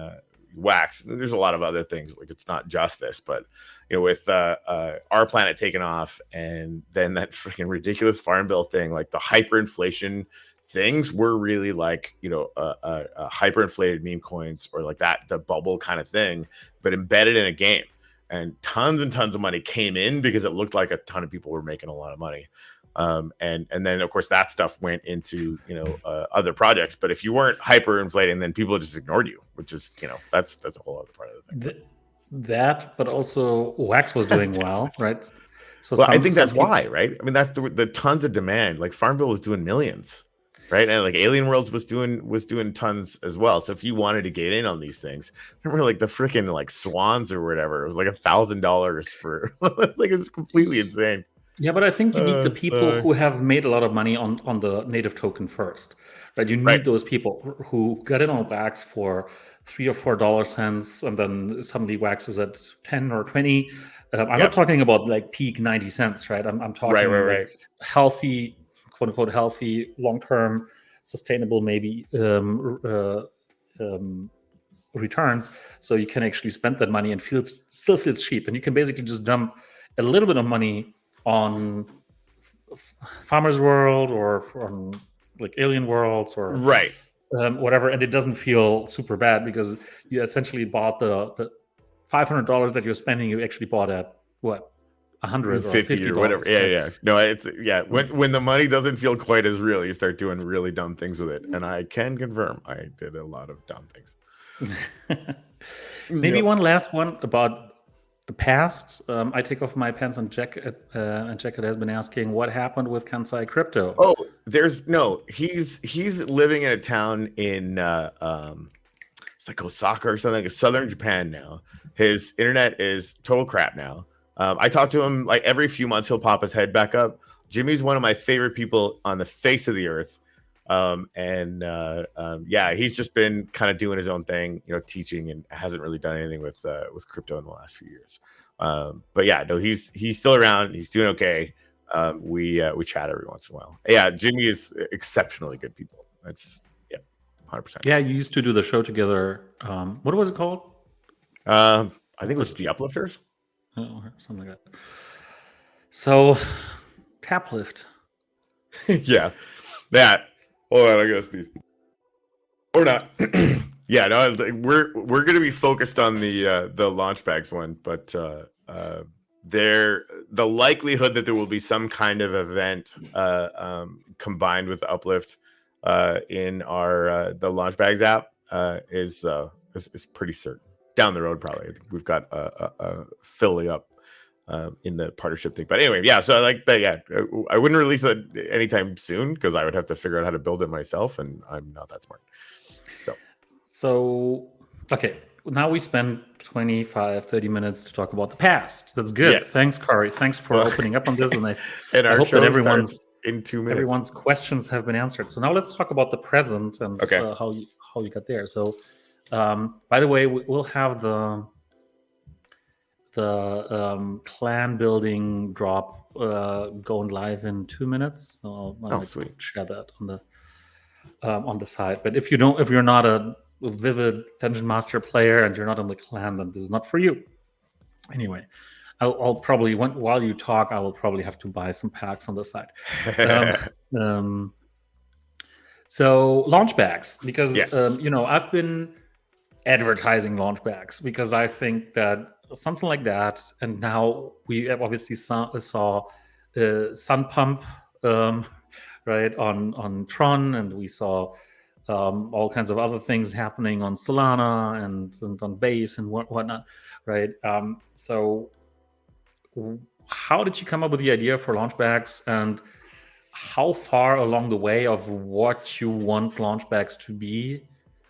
Wax. There's a lot of other things, like it's not just this, but with Our Planet taking off, and then that freaking ridiculous Farmville thing, like the hyperinflation things were really like hyperinflated meme coins, or like that, the bubble kind of thing, but embedded in a game, and tons of money came in because it looked like a ton of people were making a lot of money. And then of course that stuff went into other projects, but if you weren't hyperinflating, then people just ignored you, which is that's a whole other part of the thing. That, but also Wax was doing well, right? So I think that's why, right? I mean, that's the tons of demand. Like Farmville was doing millions, right? And like Alien Worlds was doing tons as well. So if you wanted to get in on these things, remember like the freaking like Swans or whatever, it was like $1,000 for like, it's completely insane. Yeah, but I think you need the people who have made a lot of money on the native token first, right? You need those people who got in on Wax for $3 or $4 cents, and then suddenly Wax is at 10 or 20. I'm not talking about like peak 90 cents, right? I'm talking like healthy, quote unquote, healthy, long-term, sustainable, maybe returns. So you can actually spend that money and still feels cheap. And you can basically just dump a little bit of money on Farmer's World or from like Alien Worlds or whatever, and it doesn't feel super bad because you essentially bought the $500 that you're spending. You actually bought at what, 150 or whatever. No, it's when the money doesn't feel quite as real, you start doing really dumb things with it, and I can confirm I did a lot of dumb things. Maybe one last one about the past. I take off my pants and jacket has been asking what happened with Kansai Crypto. Oh, he's living in a town in it's like Osaka or something, like southern Japan now. His internet is total crap now. I talk to him like every few months. He'll pop his head back up. Jimmy's one of my favorite people on the face of the earth. He's just been kind of doing his own thing, teaching, and hasn't really done anything with crypto in the last few years. He's still around. He's doing okay. We chat every once in a while. Yeah, Jimmy is exceptionally good people. That's 100%. Yeah, you used to do the show together. What was it called? I think it was The Uplifters. Oh, something like that. So, Taplift. Yeah, that. Hold on, I guess these or not. We're going to be focused on the launch bags one, but the likelihood that there will be some kind of event combined with Uplift in our the launch bags app is pretty certain. Down the road, probably. We've got a filling up in the partnership thing. But anyway, so I like that. Yeah, I wouldn't release it anytime soon because I would have to figure out how to build it myself, and I'm not that smart. So okay, now we spend 25-30 minutes to talk about the past. That's good. Yes. Thanks, Kari. Thanks for opening up on this, and I hope that everyone's in 2 minutes. Everyone's questions have been answered. So now let's talk about the present and how you got there. So, by the way, we'll have the clan building drop going live in 2 minutes. So I'll sweet. Share that on the side. But if you're not a vivid Dungeon Master player and you're not in the clan, then this is not for you. Anyway, I'll probably while you talk, I will probably have to buy some packs on the side. So launch bags, because I've been advertising launch bags because I think that something like that, and now we obviously saw Sun Pump right on Tron, and we saw all kinds of other things happening on Solana and on Base and whatnot, right? So how did you come up with the idea for launch bags, and how far along the way of what you want launch bags to be?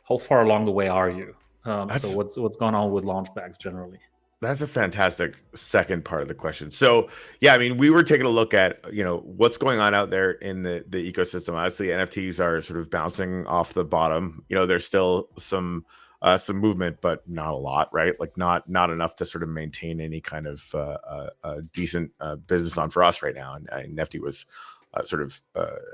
How far along the way are you? So what's going on with launch bags generally? That's a fantastic second part of the question. So, yeah, I mean, we were taking a look at, what's going on out there in the ecosystem. Obviously, NFTs are sort of bouncing off the bottom. There's still some movement, but not a lot, right? Like not enough to sort of maintain any kind of decent business on for us right now. And NFT was sort of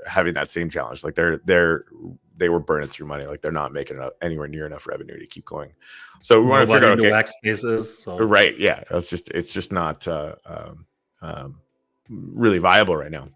having that same challenge. Like they were burning through money. Like they're not making anywhere near enough revenue to keep going. So we want to figure out, okay, wax spaces, so. Right? Yeah, it's just not really viable right now.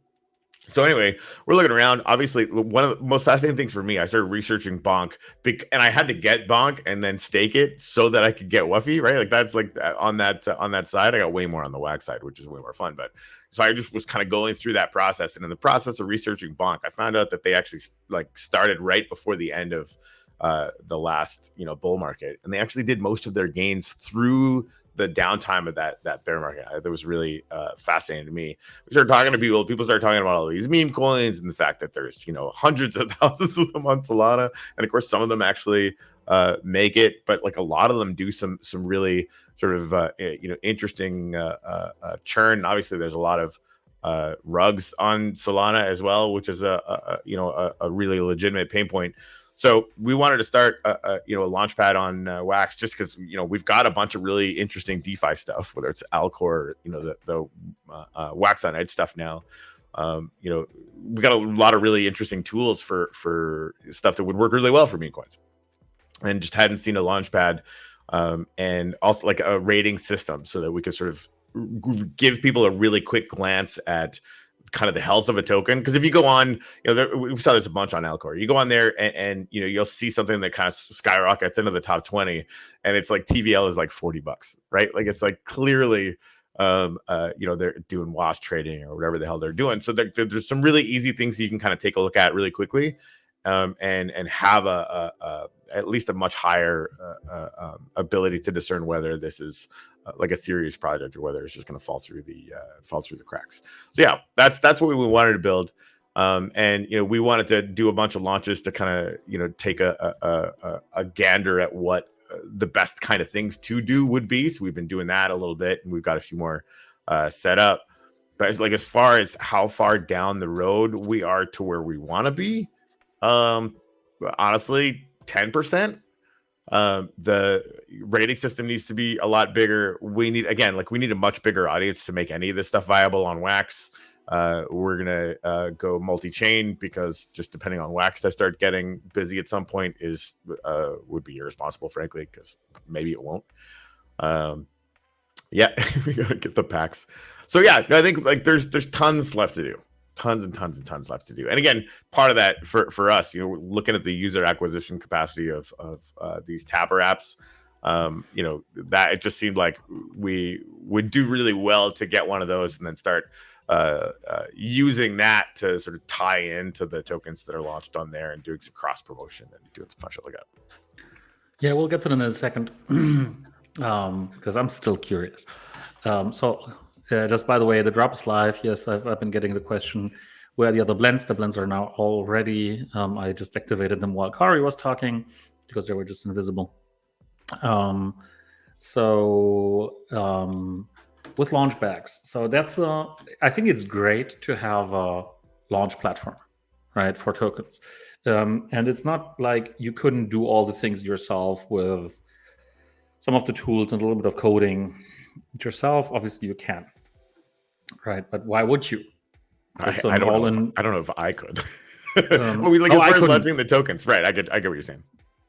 So anyway, we're looking around. Obviously, one of the most fascinating things for me, I started researching Bonk, and I had to get Bonk and then stake it so that I could get Wuffy, right? Like that's like on that side. I got way more on the wax side, which is way more fun. But so I just was kind of going through that process, and in the process of researching Bonk, I found out that they actually like started right before the end of the last bull market, and they actually did most of their gains through the downtime of that bear market. That was really fascinating to me. We started talking to people started talking about all these meme coins and the fact that there's hundreds of thousands of them on Solana, and of course some of them actually make it, but like a lot of them do some really sort of interesting churn. Obviously there's a lot of rugs on Solana as well, which is a really legitimate pain point. So we wanted to start a launchpad on Wax, just because we've got a bunch of really interesting DeFi stuff, whether it's Alcor, the Wax on Edge stuff now. We got a lot of really interesting tools for stuff that would work really well for meme coins, and just hadn't seen a launchpad, and also like a rating system so that we could sort of give people a really quick glance at kind of the health of a token. Because if you go on, we saw this a bunch on Alcor. You go on there and you'll see something that kind of skyrockets into the top 20, and it's like TVL is like $40, right? Like it's like clearly they're doing wash trading or whatever the hell they're doing. So there's some really easy things you can kind of take a look at really quickly, and have at least a much higher ability to discern whether this is like a serious project or whether it's just going to fall through the cracks. So yeah, that's what we wanted to build, and we wanted to do a bunch of launches to kind of take a gander at what the best kind of things to do would be. So we've been doing that a little bit, and we've got a few more set up. But like as far as how far down the road we are to where we want to be, honestly, 10%. The rating system needs to be a lot bigger. We need a much bigger audience to make any of this stuff viable on Wax. We're gonna go multi-chain, because just depending on Wax to start getting busy at some point would be irresponsible, frankly, because maybe it won't. We gotta get the packs. So yeah, I think like there's tons left to do. Tons and tons left to do. And again, part of that for us, we're looking at the user acquisition capacity of these Tapper apps. That it just seemed like we would do really well to get one of those and then start using that to sort of tie into the tokens that are launched on there and doing some cross promotion and doing some fun shit like that. Yeah, we'll get to that in a second, because I'm still curious. Just by the way, the drop is live. Yes, I've been getting the question, where are the other blends? The blends are now all ready. I just activated them while Kari was talking because they were just invisible. With launchbacks, so that's I think it's great to have a launch platform, right, for tokens. And it's not like you couldn't do all the things yourself with some of the tools and a little bit of coding yourself. Obviously, you can. Right, but why would you? I don't know if I could. As far as launching the tokens, right? I get what you're saying.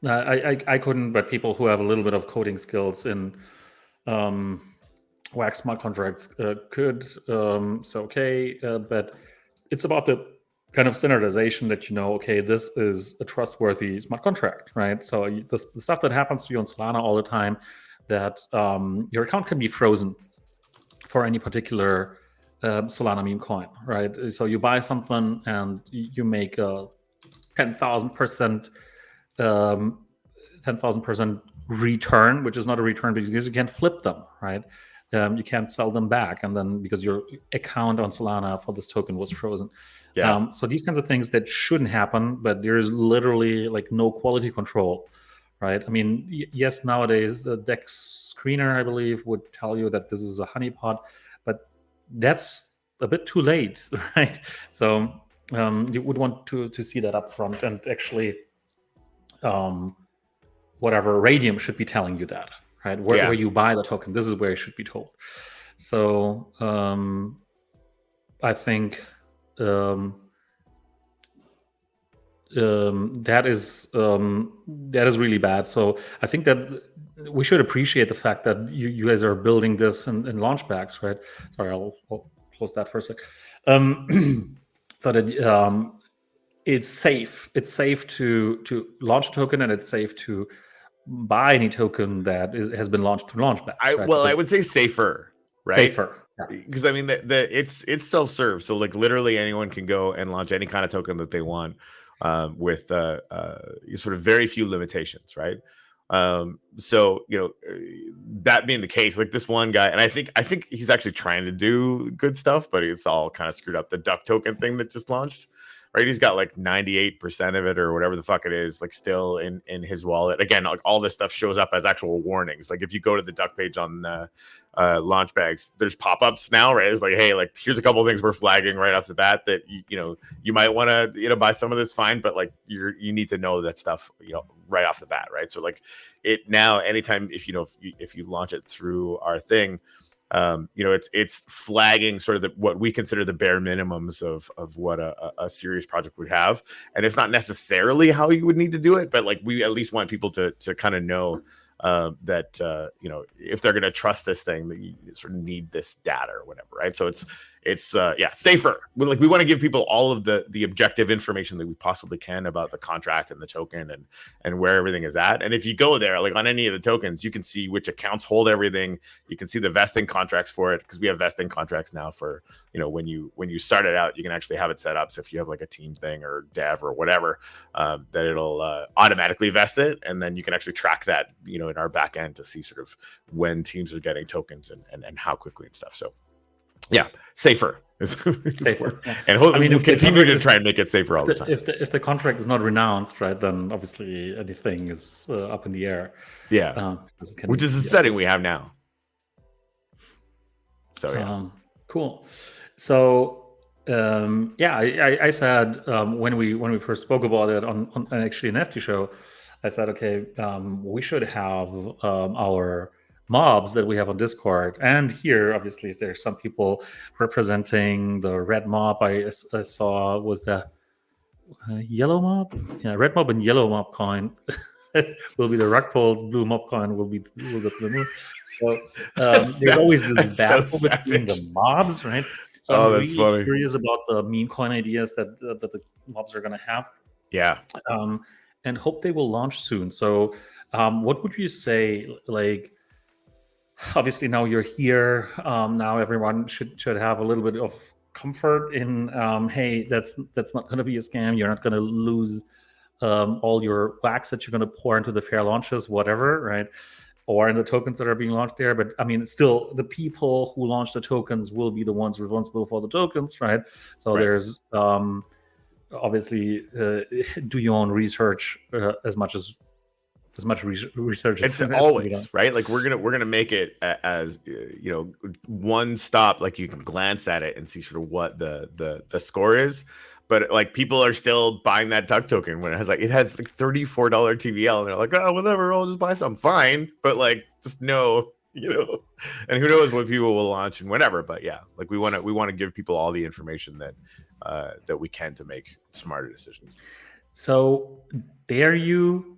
I couldn't, but people who have a little bit of coding skills in Wax smart contracts could. But it's about the kind of standardization that okay, this is a trustworthy smart contract, right? So the stuff that happens to you on Solana all the time, that your account can be frozen for any particular Solana meme coin, right? So you buy something and you make a 10,000% return, which is not a return because you can't flip them, right? You can't sell them back, and then because your account on Solana for this token was frozen. So these kinds of things that shouldn't happen, but there's literally like no quality control, right? I mean, yes, nowadays the Dex screener, I believe, would tell you that this is a honeypot, but that's a bit too late, right? So you would want to see that up front, and actually whatever Radium should be telling you that, right? Where you buy the token, this is where you should be told. So I think that is really bad. So I think that we should appreciate the fact that you guys are building this in launch packs, right? Sorry, I'll close that for a sec. So that it's safe. It's safe to launch a token, and it's safe to buy any token that has been launched through launch packs. Right? Well, I would say safer, right? Safer. Because I mean, it's self-serve, so like literally anyone can go and launch any kind of token that they want with sort of very few limitations, right? So that being the case, like this one guy, and I think he's actually trying to do good stuff, but it's all kind of screwed up. The duck token thing that just launched, right? He's got like 98% of it or whatever the fuck it is, like still in his wallet. Again, like all this stuff shows up as actual warnings. Like if you go to the duck page on launch bags, there's pop-ups now, right? It's like, hey, like here's a couple of things we're flagging right off the bat that you might want to buy some of this, fine, but like you need to know that stuff right off the bat, right? So like it now, anytime if you launch it through our thing, it's flagging sort of what we consider the bare minimums of what a serious project would have, and it's not necessarily how you would need to do it, but like we at least want people to kind of know that if they're going to trust this thing, that you sort of need this data or whatever, right? So it's safer. We want to give people all of the objective information that we possibly can about the contract and the token and where everything is at. And if you go there, like on any of the tokens, you can see which accounts hold everything. You can see the vesting contracts for it, because we have vesting contracts now for when you start it out, you can actually have it set up so if you have like a team thing or dev or whatever, that it'll automatically vest it, and then you can actually track that in our back end to see sort of when teams are getting tokens and how quickly and stuff. So yeah, safer. Safer. And we'll continue to try and make it safer all the time. If the contract is not renounced, right, then obviously anything is up in the air. Yeah, which is the setting we have now. So yeah, cool. So I said when we first spoke about it on actually an FT show, I said, okay, we should have our mobs that we have on Discord, and here obviously there's some people representing the red mob. I saw was the yellow mob, red mob and yellow mob coin. Will be the rug pulls. Blue mob coin will be the moon. So there's always this battle between the mobs, right? So I'm really funny. Curious about the meme coin ideas that the mobs are going to have. Yeah. And hope they will launch soon. So what would you say, like, obviously now you're here, now everyone should have a little bit of comfort in hey, that's not going to be a scam. You're not going to lose all your wax that you're going to pour into the fair launches, whatever, right? Or in the tokens that are being launched there. But I mean, still, the people who launch the tokens will be the ones responsible for the tokens, right? So there's obviously do your own research as much research it's always right. Like we're gonna make it as one stop, like you can glance at it and see sort of what the score is, but like people are still buying that duck token when it has like $34 TVL, and they're like, oh, whatever, I'll just buy some, fine, but like just know, and who knows what people will launch and whatever. But yeah, like we want to give people all the information that we can to make smarter decisions. So dare you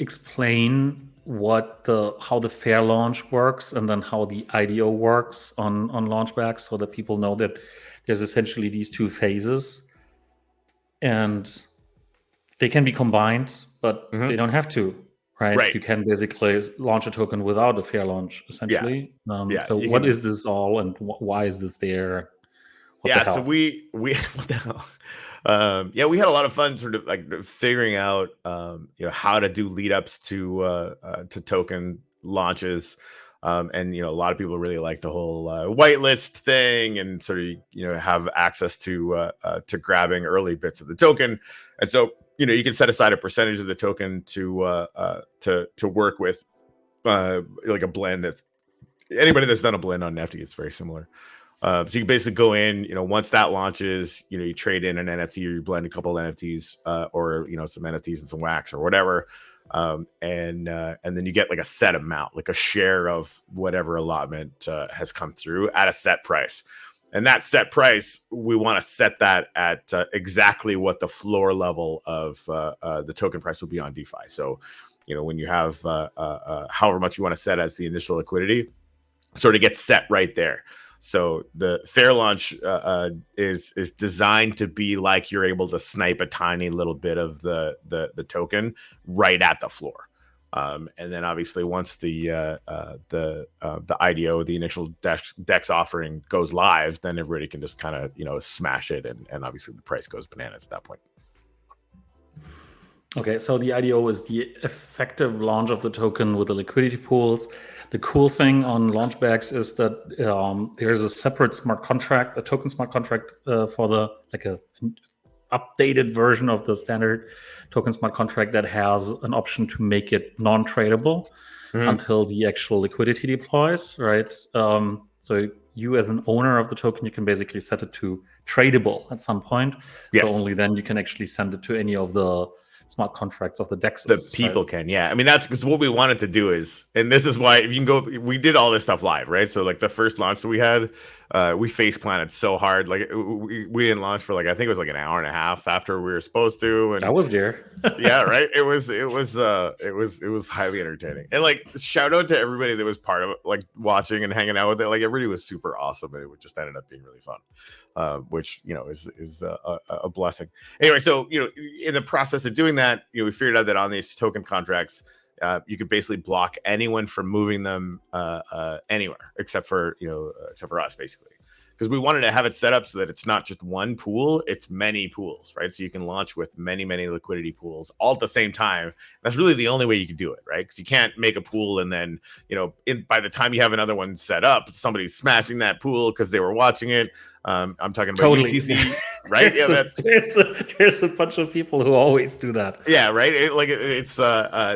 explain how the fair launch works, and then how the IDO works on launchbacks, so that people know that there's essentially these two phases, and they can be combined, but they don't have to, right? You can basically launch a token without a fair launch, essentially. So what is this all, and why is this there? So we what the hell? We had a lot of fun sort of like figuring out how to do lead ups to token launches, and a lot of people really like the whole whitelist thing, and sort of have access to grabbing early bits of the token. And so you can set aside a percentage of the token to work with like a blend. That's anybody that's done a blend on Nifty, it's very similar. So you basically go in, once that launches, you trade in an NFT or you blend a couple of NFTs or some NFTs and some wax or whatever. And then you get like a set amount, like a share of whatever allotment has come through at a set price. And that set price, we want to set that at exactly what the floor level of the token price will be on DeFi. So, when you have however much you want to set as the initial liquidity, sort of gets set right there. So the fair launch is designed to be like you're able to snipe a tiny little bit of the token right at the floor. And then obviously once the IDO, the initial DEX offering goes live, then everybody can just kind of smash it, and obviously the price goes bananas at that point. Okay, so the IDO is the effective launch of the token with the liquidity pools. The cool thing on launchbacks is that there's a separate smart contract, a token smart contract for the a updated version of the standard token smart contract that has an option to make it non-tradable until the actual liquidity deploys, right? So you as an owner of the token, you can basically set it to tradable at some point. Yes. So only then you can actually send it to any of the smart contracts of the DEXs. The people can, yeah. I mean, that's because what we wanted to do is, and this is why, if you can go, we did all this stuff live, right? So like the first launch that we had, we face planted so hard. Like we didn't launch for I think it was like an hour and a half after we were supposed to. And I was there. Yeah, right. It was highly entertaining. And shout out to everybody that was part of it, watching and hanging out with it. Everybody was super awesome, and it just ended up being really fun. Which is a blessing. Anyway, so in the process of doing that, we figured out that on these token contracts, you could basically block anyone from moving them anywhere except for us, basically, because we wanted to have it set up so that it's not just one pool, it's many pools, right? So you can launch with many liquidity pools all at the same time. That's really the only way you can do it, right? Because you can't make a pool and then by the time you have another one set up, somebody's smashing that pool because they were watching it. I'm talking about totally. UTC, right? There's a bunch of people who always do that. Yeah, right.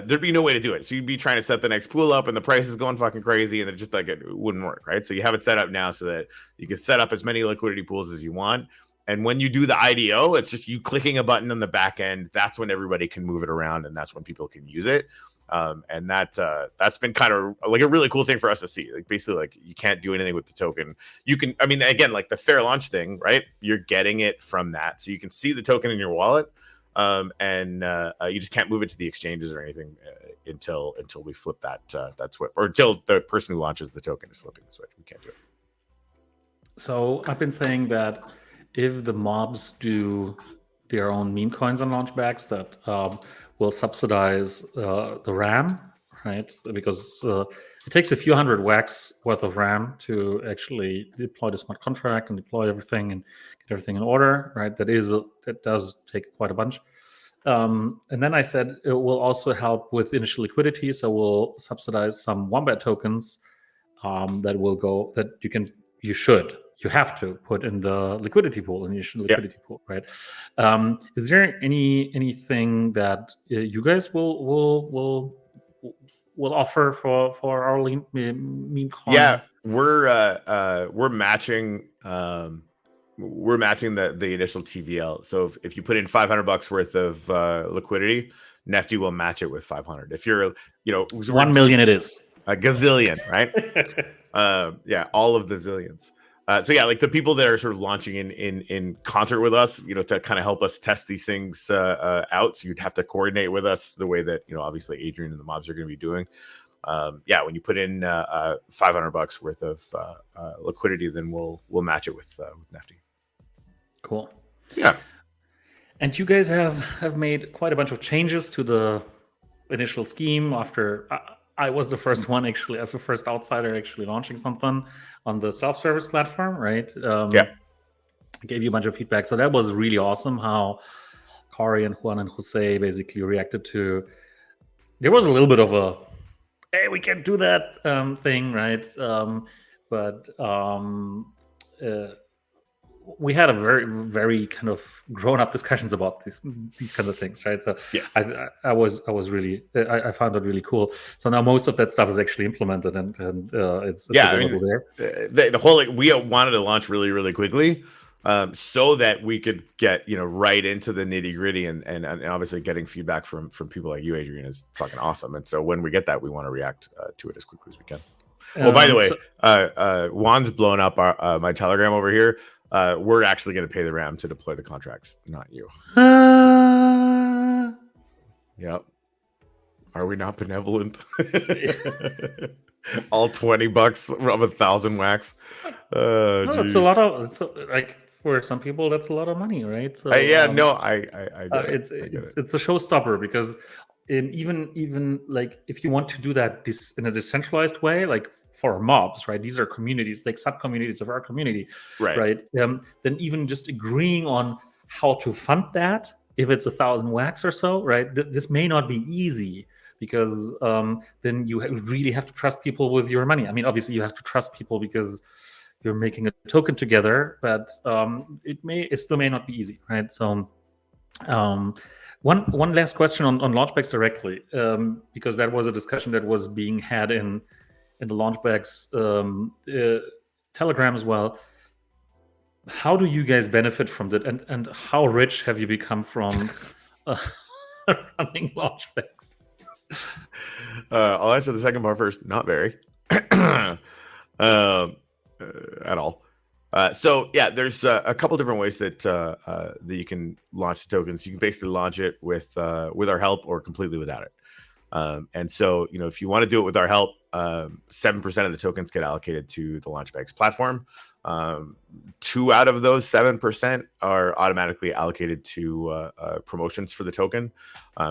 There'd be no way to do it. So you'd be trying to set the next pool up, and the price is going fucking crazy, and it just it wouldn't work, right? So you have it set up now so that you can set up as many liquidity pools as you want. And when you do the IDO, it's just you clicking a button on the back end. That's when everybody can move it around, and that's when people can use it. And that's been kind of a really cool thing for us to see. Basically, you can't do anything with the token. You can, I mean, again, the fair launch thing, right? You're getting it from that, so you can see the token in your wallet, and you just can't move it to the exchanges or anything until we flip that switch, or until the person who launches the token is flipping the switch. We can't do it. So I've been saying that if the mobs do their own meme coins on launchbacks, that will subsidize the RAM, right? Because it takes a few hundred wax worth of RAM to actually deploy the smart contract and deploy everything and get everything in order, right? That does take quite a bunch. And then I said it will also help with initial liquidity, so we'll subsidize some Wombat tokens that you have to put in the liquidity pool, initial liquidity pool, right? Is there anything that you guys will offer for our meme coin? Yeah, we're matching the initial TVL. So if you put in $500 worth of liquidity, Nifty will match it with 500. If you're 1 million, it is a gazillion, right? Yeah, all of the zillions. So yeah, the people that are sort of launching in concert with us, to kind of help us test these things out. So you'd have to coordinate with us the way that obviously Adrian and the mobs are going to be doing. When you put in $500 worth of liquidity, then we'll match it with Nifty. Cool. Yeah. And you guys have made quite a bunch of changes to the initial scheme after. I was the first one, actually, as the first outsider actually launching something on the self-service platform, right? I gave you a bunch of feedback. So that was really awesome how Corey and Juan and Jose basically reacted to. There was a little bit of a, hey, we can't do that thing, right? But we had a very kind of grown up discussions about these kinds of things, right? So Yes. I was really I found it really cool. So now most of that stuff is actually implemented and it's available there. The whole we wanted to launch really quickly, so that we could get right into the nitty gritty, and obviously getting feedback from people like you, Adrian, is fucking awesome. And so when we get that, we want to react to it as quickly as we can. Well, by the way, Juan's blown up my Telegram over here. We're actually going to pay the RAM to deploy the contracts, not you. Yep. Are we not benevolent? All $20 of 1,000 wax. No, it's a lot of like for some people that's a lot of money, right? So, I get it's a showstopper because even like if you want to do that in a decentralized way, like for mobs, right? These are communities, like sub-communities of our community, right? Then even just agreeing on how to fund that, if it's 1,000 wax or so, right? This may not be easy because then you really have to trust people with your money. I mean, obviously you have to trust people because you're making a token together, but it still may not be easy, right? So one last question on Launchbags directly, because that was a discussion that was being had in the Launchbags Telegram as well. How do you guys benefit from that, and how rich have you become from running Launchbags? I'll answer the second part first. Not very. At all. So yeah, there's a couple different ways that you can launch the tokens. You can basically launch it with our help or completely without it. And so if you want to do it with our help, 7% of the tokens get allocated to the Launchbags platform. 2 out of those 7% are automatically allocated to promotions for the token.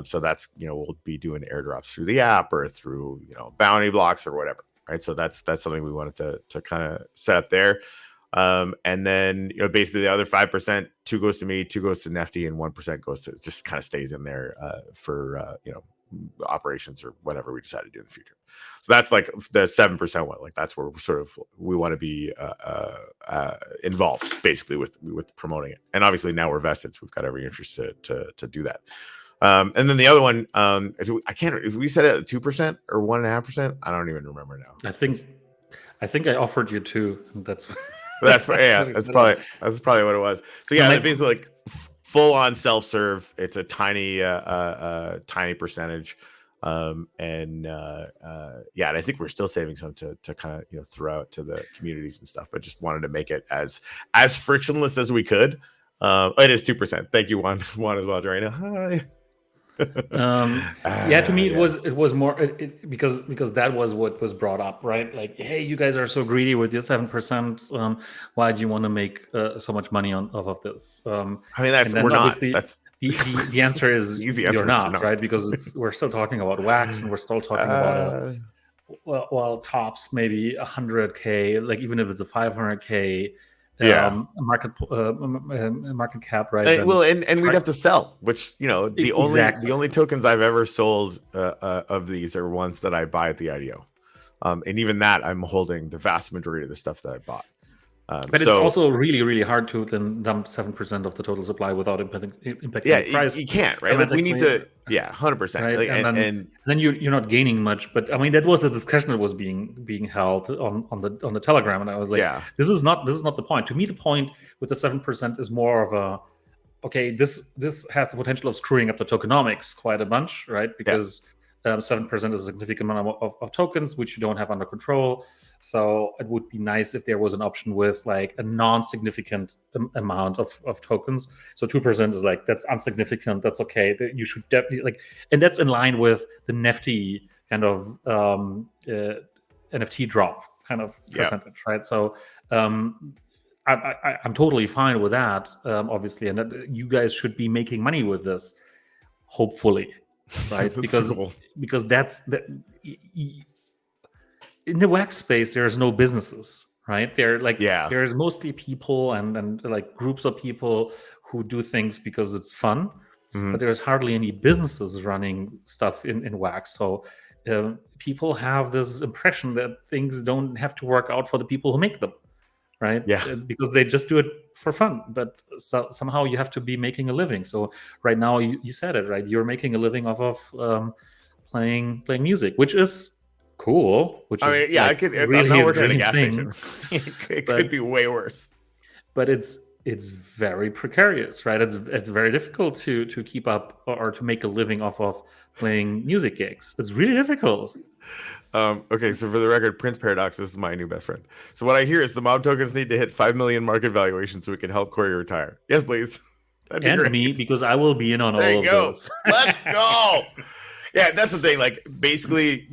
So that's we'll be doing airdrops through the app or through bounty blocks or whatever. Right. So that's something we wanted to kind of set up there. And then basically the other 5%, 2 goes to me, 2 goes to Nefty, and 1% goes to just kind of stays in there for operations or whatever we decide to do in the future. So that's like the 7% one. Like that's where we want to be involved basically with promoting it. And obviously now we're vested, so we've got every interest to do that. And then the other one, I can't. If we set it at 2% or 1.5%, I don't even remember now. I think I offered you 2. That's that's probably what it was. So yeah, basically like full on self-serve. It's a tiny percentage, and I think we're still saving some to kind of throw out to the communities and stuff. But just wanted to make it as frictionless as we could. It is 2%. Thank you, Juan as well, Joanna. Hi. To me it was more because that was what was brought up, right? Like, hey, you guys are so greedy with your 7%. Why do you want to make so much money off of this? I mean, we're not. That's the answer is easy. You're not, right? Because we're still talking about wax, and we're still talking about tops maybe 100K, like even if it's a 500K. Market cap, right? And we'd have to sell, which the only tokens I've ever sold of these are ones that I buy at the IDO, and even that I'm holding the vast majority of the stuff that I bought. But it's also really hard to then dump 7% of the total supply without impacting the price. You can't, right? Like we need to, 100%. Right? Like, and then you're not gaining much. But I mean, that was the discussion that was being held on the Telegram, and I was like, this is not the point. To me, the point with the 7% is more of a, okay, this has the potential of screwing up the tokenomics quite a bunch, right? Because 7% is a significant amount of tokens which you don't have under control. So it would be nice if there was an option with like a non-significant amount of tokens. So 2% is like, that's insignificant. That's okay. You should definitely and that's in line with the Nefty kind of NFT drop kind of percentage, right? So I'm totally fine with that, obviously, and that you guys should be making money with this, hopefully, right? because that's in the wax space, there's no businesses, right? There's mostly people and like groups of people who do things because it's fun, but there's hardly any businesses running stuff in wax. So people have this impression that things don't have to work out for the people who make them, right? Yeah. Because they just do it for fun, but somehow you have to be making a living. So right now, you said it, right? You're making a living off of playing music, which is cool, which I is mean, yeah, like I'm really not a working at a dream gas thing. station. It But could be way worse. but it's very precarious, right? It's very difficult to keep up or to make a living off of playing music gigs. It's really difficult. Okay, so for the record, Prince Paradox, this is my new best friend. So what I hear is the mob tokens need to hit 5 million market valuation so we can help Corey retire. Yes, please. That'd be And great. me, because I will be in on There all you of go. those. Let's go. Yeah, that's the thing. Like, basically,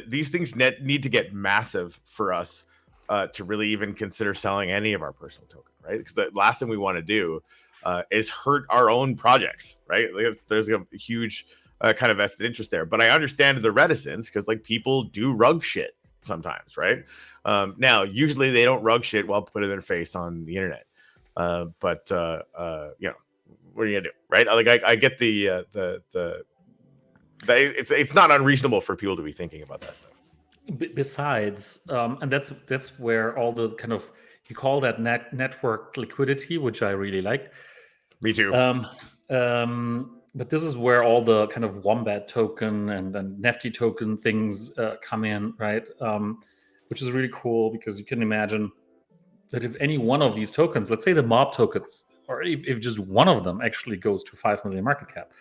these things need to get massive for us to really even consider selling any of our personal token, right? Because the last thing we want to do is hurt our own projects, right? Like, there's a huge kind of vested interest there. But I understand the reticence because, like, people do rug shit sometimes, right? Now, usually they don't rug shit while putting their face on the internet. But what are you gonna do, right? Like, I get it's not unreasonable for people to be thinking about that stuff. Besides, and that's where all the kind of, you call that network liquidity, which I really like. Me too. But this is where all the kind of Wombat token and Nifty token things come in, right? Which is really cool because you can imagine that if any one of these tokens, let's say the mob tokens, or if just one of them actually goes to 5 million market cap,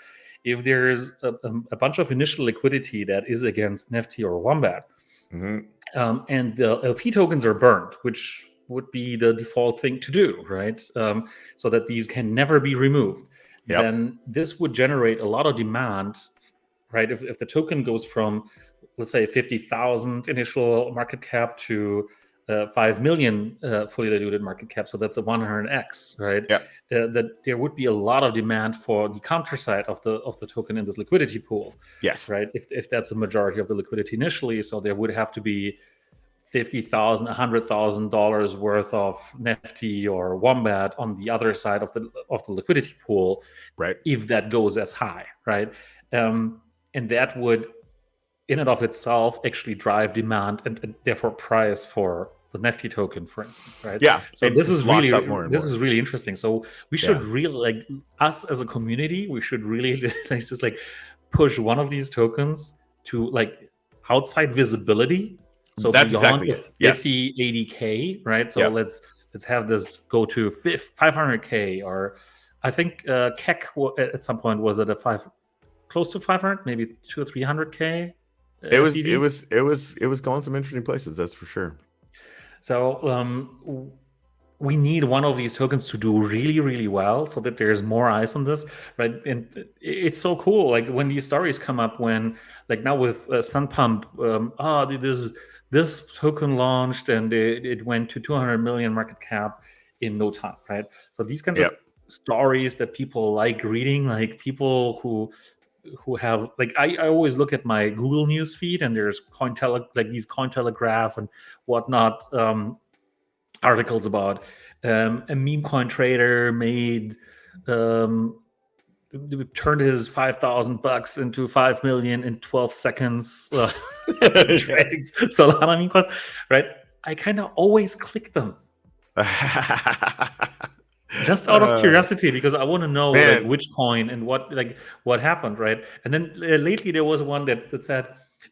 if there's a bunch of initial liquidity that is against Nifty or Wombat, and the LP tokens are burned, which would be the default thing to do, right? So that these can never be removed. Yep. Then this would generate a lot of demand, right? If the token goes from, let's say, 50,000 initial market cap to 5 million fully diluted market cap, so that's a 100x, right? Yeah. That there would be a lot of demand for the counter side of the token in this liquidity pool. Yes. Right. If that's the majority of the liquidity initially, so there would have to be $50,000, $100,000 worth of Nifty or Wombat on the other side of the liquidity pool, right? If that goes as high, right? And that would, in and of itself, actually drive demand and therefore price for the Nifty token, for instance, right? Yeah. So this is really is really interesting. So we should really, like, us as a community, we should really just like push one of these tokens to like outside visibility. So that's beyond exactly it. 50, 80K, right? So let's have this go to 500K, or I think Keck at some point was at close to 500, maybe 200 or 300K. It was going some interesting places, that's for sure. So we need one of these tokens to do really, really well, so that there's more eyes on this, right? And it's so cool, like when these stories come up, when, like now with Sunpump, this token launched and it went to 200 million market cap in no time, right? So these kinds of stories that people like reading, like people who have, like, I always look at my Google News feed, and there's these Cointelegraph and whatnot articles about a meme coin trader turned his $5,000 into 5 million in 12 seconds trading Solana meme coins, right? I kind of always click them just out of curiosity, because I want to know like which coin and what happened, right? And then lately there was one that said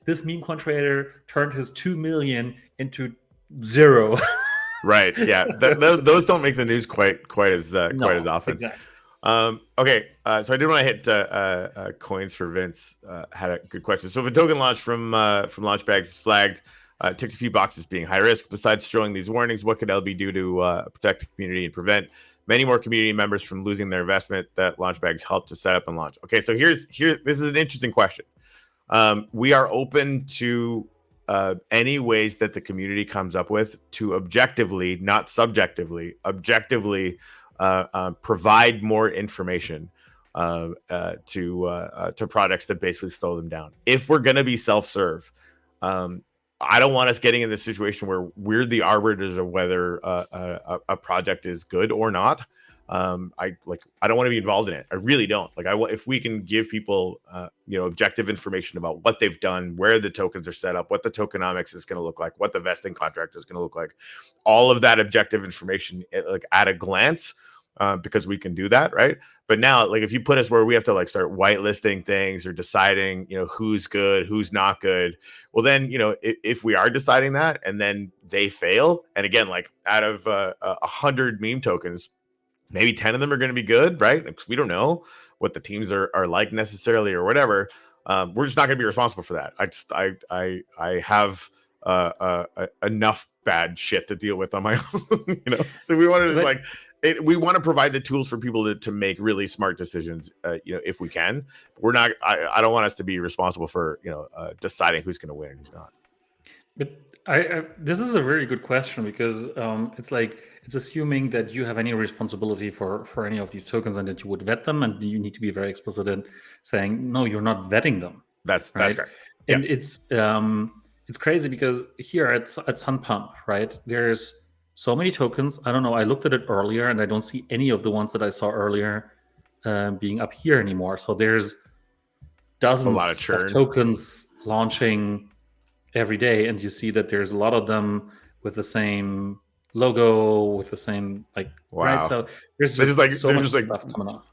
this meme coin trader turned his 2 million into 0. Right. Yeah. Those don't make the news quite as often. Exactly. Okay. So I did want to hit coins for Vince. Had a good question. So if a token launched from Launchbags is flagged, ticked a few boxes being high risk. Besides showing these warnings, what could LB do to protect the community and prevent many more community members from losing their investment that Launchbags helped to set up and launch? Okay. So this is an interesting question. We are open to any ways that the community comes up with to objectively, not subjectively, objectively provide more information to products that basically slow them down. If we're going to be self-serve, I don't want us getting in this situation where we're the arbiters of whether a project is good or not. I don't want to be involved in it. I really don't. Like, if we can give people, objective information about what they've done, where the tokens are set up, what the tokenomics is going to look like, what the vesting contract is going to look like, all of that objective information, like at a glance, because we can do that, right? But now, like, if you put us where we have to like start whitelisting things or deciding, who's good, who's not good, well, then, if we are deciding that and then they fail, and again, like out of 100 meme tokens, maybe 10 of them are going to be good, right? Because we don't know what the teams are like necessarily or whatever. We're just not going to be responsible for that. I have enough bad shit to deal with on my own, So we want to we want to provide the tools for people to make really smart decisions, if we can. We're not. I don't want us to be responsible for deciding who's going to win and who's not. But this is a very good question, because it's assuming that you have any responsibility for any of these tokens and that you would vet them, and you need to be very explicit in saying, no, you're not vetting them. That's right. correct. And it's crazy because here at Sunpump, right, there's so many tokens. I don't know. I looked at it earlier and I don't see any of the ones that I saw earlier being up here anymore. So there's dozens of tokens launching every day, and you see that there's a lot of them with the same logo, with the same wow. Right? So there's just so much stuff coming up.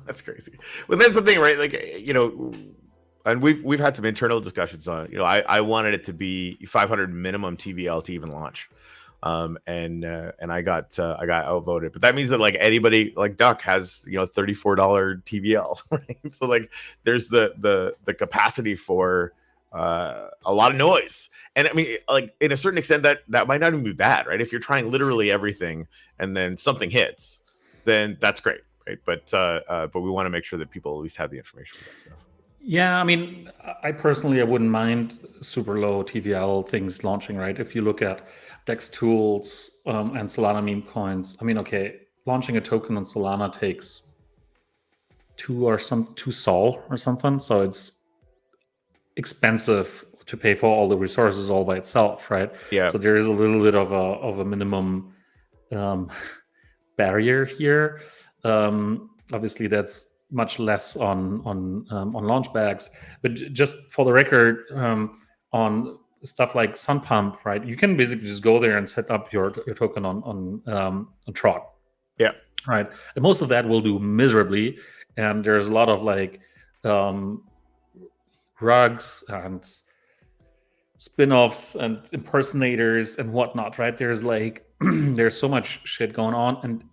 That's crazy. Well, that's the thing, right? Like, and we've had some internal discussions on it. I wanted it to be 500 minimum TVL to even launch. And I got outvoted, but that means that like anybody like Duck has $34 TVL, right? So like there's the capacity for a lot of noise, and I mean, like, in a certain extent that might not even be bad, right? If you're trying literally everything and then something hits, then that's great, right? But we want to make sure that people at least have the information for that stuff. Yeah, I mean, I personally wouldn't mind super low TVL things launching, right? If you look at Dex tools and Solana meme coins, I mean, okay, launching a token on Solana takes 2 Sol or something, so it's expensive to pay for all the resources all by itself, right? Yeah. So there is a little bit of a minimum barrier here. Obviously, that's much less on launch bags, but just for the record, on stuff like Sunpump, right? You can basically just go there and set up your token on Trot. Yeah. Right. And most of that will do miserably, and there's a lot of rugs and spin-offs and impersonators and whatnot, right? There's there's so much shit going on, and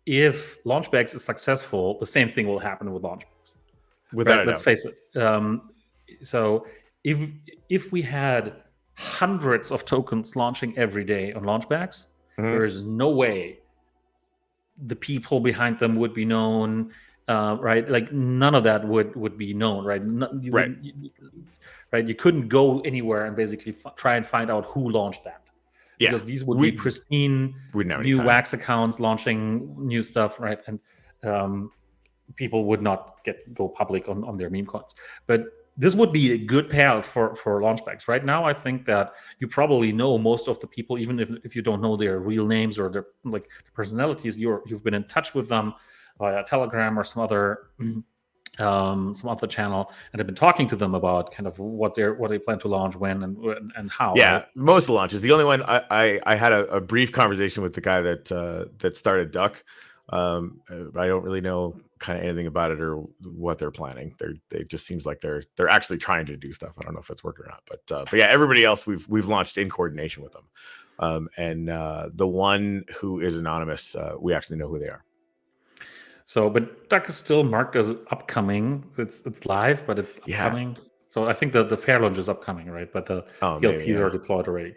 if Launchbags is successful, the same thing will happen with Launchbags. Without Let's face it. So if we had hundreds of tokens launching every day on Launchbags, there is no way the people behind them would be known, right? Like none of that would be known, right? Right. You couldn't go anywhere and basically try and find out who launched that. Yeah, because these would be pristine new wax accounts launching new stuff, right? And people would not go public on their meme coins. But this would be a good path for launchbacks. Right now, I think that you probably know most of the people, even if you don't know their real names or their personalities. You've been in touch with them via Telegram or some other channel, and have been talking to them about kind of what they plan to launch, when, and how. Yeah, right? Most of the launches. The only one I had a brief conversation with the guy that started Duck. I don't really know kind of anything about it or what they're planning. They just seems like they're actually trying to do stuff. I don't know if it's working or not, but yeah, everybody else we've launched in coordination with them. And the one who is anonymous, we actually know who they are. So, but Duck is still marked as upcoming. It's live, but it's upcoming. Yeah. So I think the fair launch is upcoming, right? But the LPs are deployed already.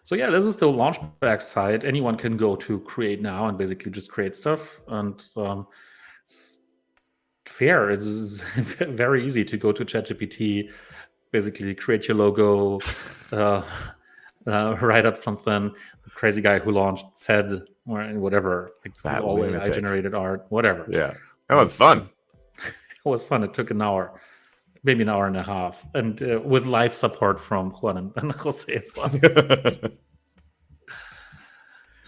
So yeah, this is the Launchback site. Anyone can go to create now and basically just create stuff. And it's fair. It's very easy to go to ChatGPT, basically create your logo, write up something. The crazy guy who launched Fed or whatever, like all AI generated art, whatever. Yeah, that was fun. It was fun. It took an hour, maybe an hour and a half, and with live support from Juan and Jose as well.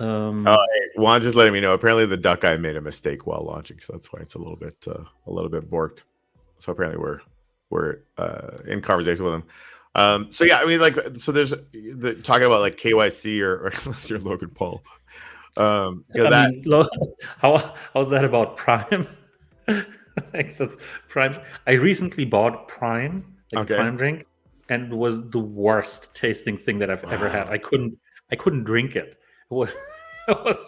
Juan just letting me know. Apparently, the duck guy made a mistake while launching, so that's why it's a little bit borked. So apparently, we're in conversation with him. So yeah, I mean, like, so there's talking about like KYC or unless you're Logan Paul. How's that about Prime? Like, that's Prime. I recently bought Prime, like a Prime drink, and it was the worst tasting thing that I've ever had. I couldn't drink it. It was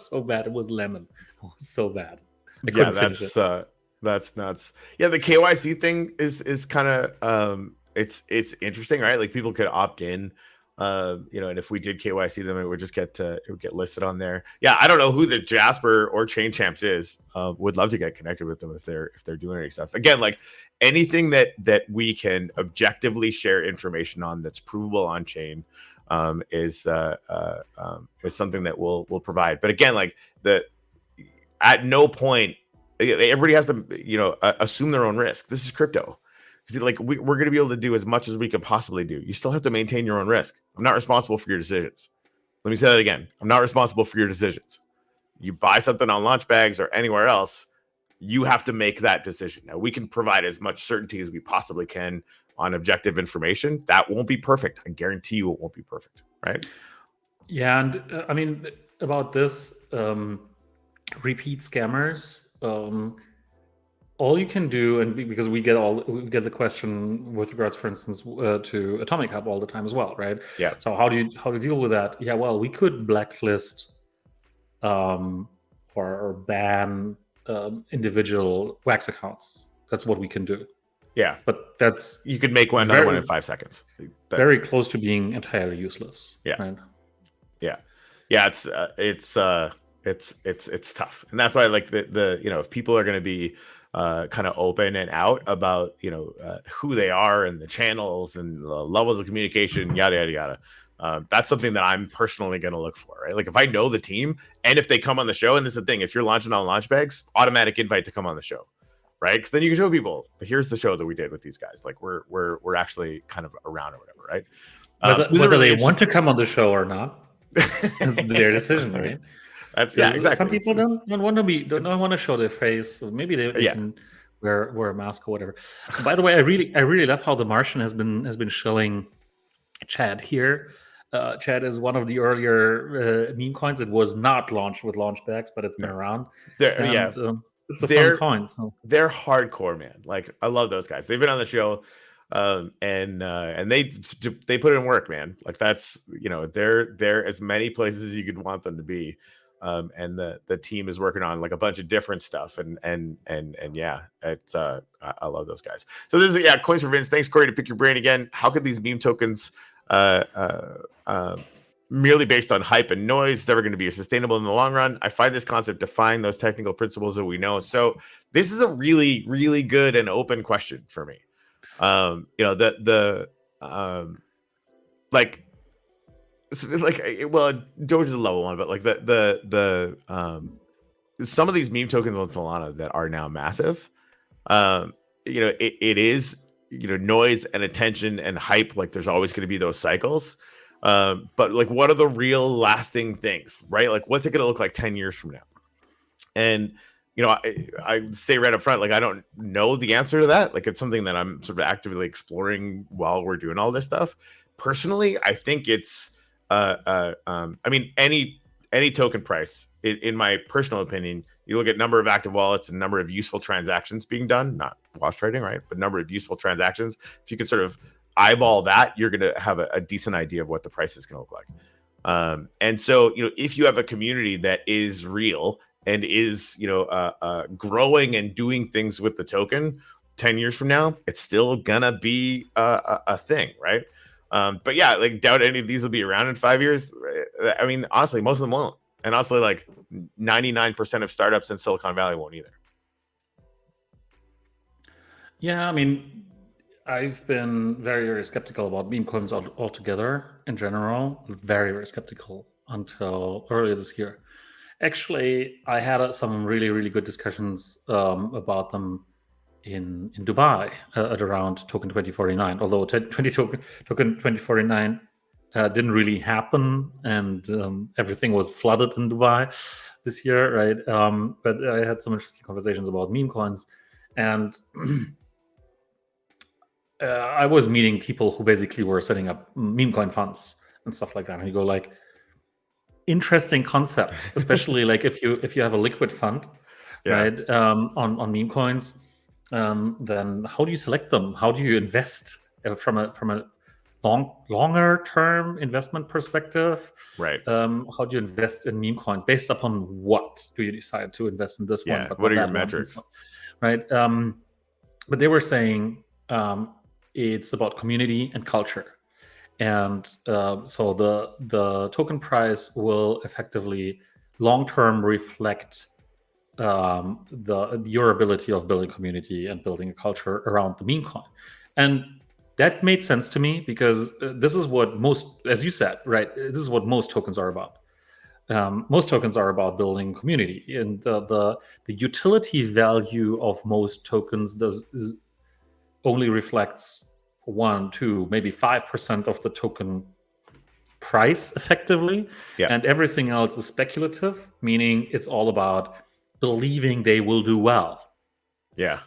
so bad. It was lemon. It was so bad. I couldn't finish it. That's nuts. Yeah, the KYC thing is kind of it's interesting, right? Like, people could opt in, and if we did KYC them, it would just get listed on there. Yeah, I don't know who the Jasper or Chain Champs is. Would love to get connected with them if they're doing any stuff. Again, like, anything that we can objectively share information on that's provable on chain is something that we'll provide. But again, like, at no point everybody has to assume their own risk. This is crypto. Because like, we're going to be able to do as much as we could possibly do. You still have to maintain your own risk. I'm not responsible for your decisions. Let me say that again. I'm not responsible for your decisions. You buy something on Launchbags or anywhere else, you have to make that decision. Now, we can provide as much certainty as we possibly can on objective information. That won't be perfect. I guarantee you it won't be perfect, right? Yeah, and I mean, about this, repeat scammers, all you can do, and because we get the question with regards, for instance, to Atomic Hub all the time as well, right? Yeah. So how do you deal with that? Yeah, well, we could blacklist or ban individual Wax accounts. That's what we can do. Yeah, but you could make another one in 5 seconds. That's very close to being entirely useless. Yeah, right? Yeah. It's tough, and that's why, like, the if people are going to be kind of open and out about who they are and the channels and the levels of communication, yada yada yada. That's something that I'm personally going to look for, right? Like, if I know the team and if they come on the show, and this is the thing, if you're launching on Launchbags, automatic invite to come on the show, right? Because then you can show people, here's the show that we did with these guys. Like, we're actually kind of around or whatever, right? Whether they want to come on the show or not, it's their decision, right? That's exactly. Some people don't want to show their face. So maybe they can wear a mask or whatever. By the way, I really love how the Martian has been showing Chad here. Chad is one of the earlier meme coins. It was not launched with Launchbags, but it's been around. It's a fun coin. So. They're hardcore, man. Like, I love those guys. They've been on the show, and they put in work, man. Like, that's they're as many places as you could want them to be. And the team is working on like a bunch of different stuff, and yeah, it's I love those guys. So this is Coins for Vince. Thanks, Corey, to pick your brain again. How could these meme tokens merely based on hype and noise is ever going to be sustainable in the long run? I find this concept defying those technical principles that we know. So this is a really, really good and open question for me. Doge is a level one, but like the some of these meme tokens on Solana that are now massive, it is noise and attention and hype. Like, there's always going to be those cycles, but like, what are the real lasting things, right? Like, what's it going to look like 10 years from now? And I say right up front, like, I don't know the answer to that. Like, it's something that I'm sort of actively exploring while we're doing all this stuff. Personally, I think it's I mean, any token price, in my personal opinion, you look at number of active wallets and number of useful transactions being done, not wash trading, right? But number of useful transactions. If you could sort of eyeball that, you're going to have a decent idea of what the price is going to look like. And so, if you have a community that is real and is, growing and doing things with the token, 10 years from now, it's still gonna be a thing, right? But yeah, like, doubt any of these will be around in 5 years. I mean, honestly, most of them won't. And honestly, like, 99% of startups in Silicon Valley won't either. Yeah, I mean, I've been very, very skeptical about meme coins altogether in general. Very, very skeptical until earlier this year. Actually, I had some really, really good discussions about them in Dubai at around token 2049. Although token 2049 didn't really happen, and everything was flooded in Dubai this year, right? But I had some interesting conversations about meme coins, and I was meeting people who basically were setting up meme coin funds and stuff like that. And you go like, interesting concept, especially like if you have a liquid fund, right? On meme coins, then how do you select them? How do you invest from a longer term investment perspective? Right. How do you invest in meme coins? Based upon what do you decide to invest in this one? Yeah. But What not are your that one, metrics? right? But they were saying it's about community and culture. And so the token price will effectively long-term reflect your ability of building community and building a culture around the meme coin. And that made sense to me because this is what most, as you said, right, this is what most tokens are about. Most tokens are about building community, and the utility value of most tokens only reflects 1, 2, maybe 5% of the token price effectively. Yeah. And everything else is speculative, meaning it's all about believing they will do well. Yeah.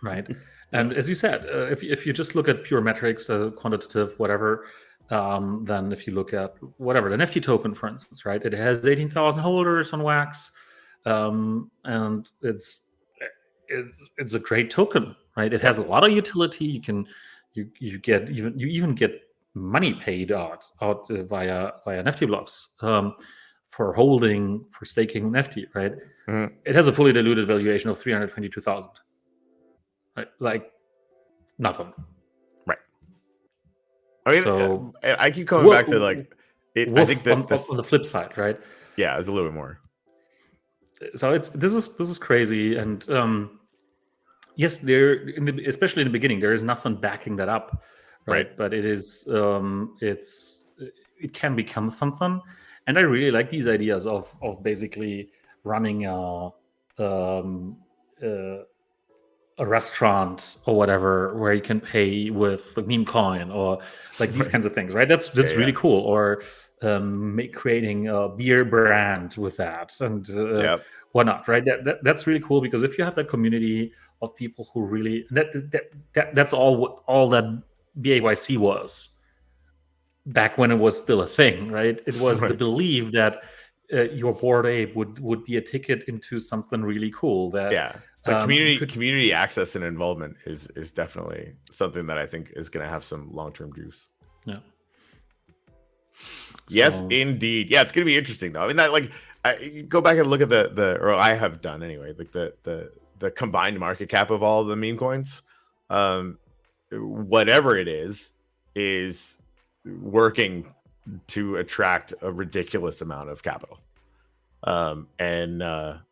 Right. And as you said, if you just look at pure metrics, quantitative, whatever, then if you look at whatever, the Nifty token, for instance, right, it has 18,000 holders on Wax, and it's a great token, right? It has a lot of utility. You even get money paid out via Nifty blocks for holding, for staking Nifty, right? Mhm. It has a fully diluted valuation of 322,000. Right? Like nothing. Right. I mean, So I keep coming back to like it. I think that on the flip side, right? Yeah, it's a little bit more. So this is crazy, and yes, especially in the beginning, there is nothing backing that up, right? But it is it can become something, and I really like these ideas of basically running a restaurant or whatever where you can pay with like meme coin or like these kinds of things, right? That's really cool. Or creating a beer brand with that and whatnot, right? That's really cool because if you have that community of people who really that's all that BAYC was back when it was still a thing, right? It was the belief that your Bored Ape would be a ticket into something really cool. That the community access and involvement is definitely something that I think is going to have some long-term juice. Yeah. Yes, indeed. Yeah, it's going to be interesting though. I mean, that like I go back and look at or I have done anyway, like the combined market cap of all the meme coins. Whatever it is working to attract a ridiculous amount of capital. And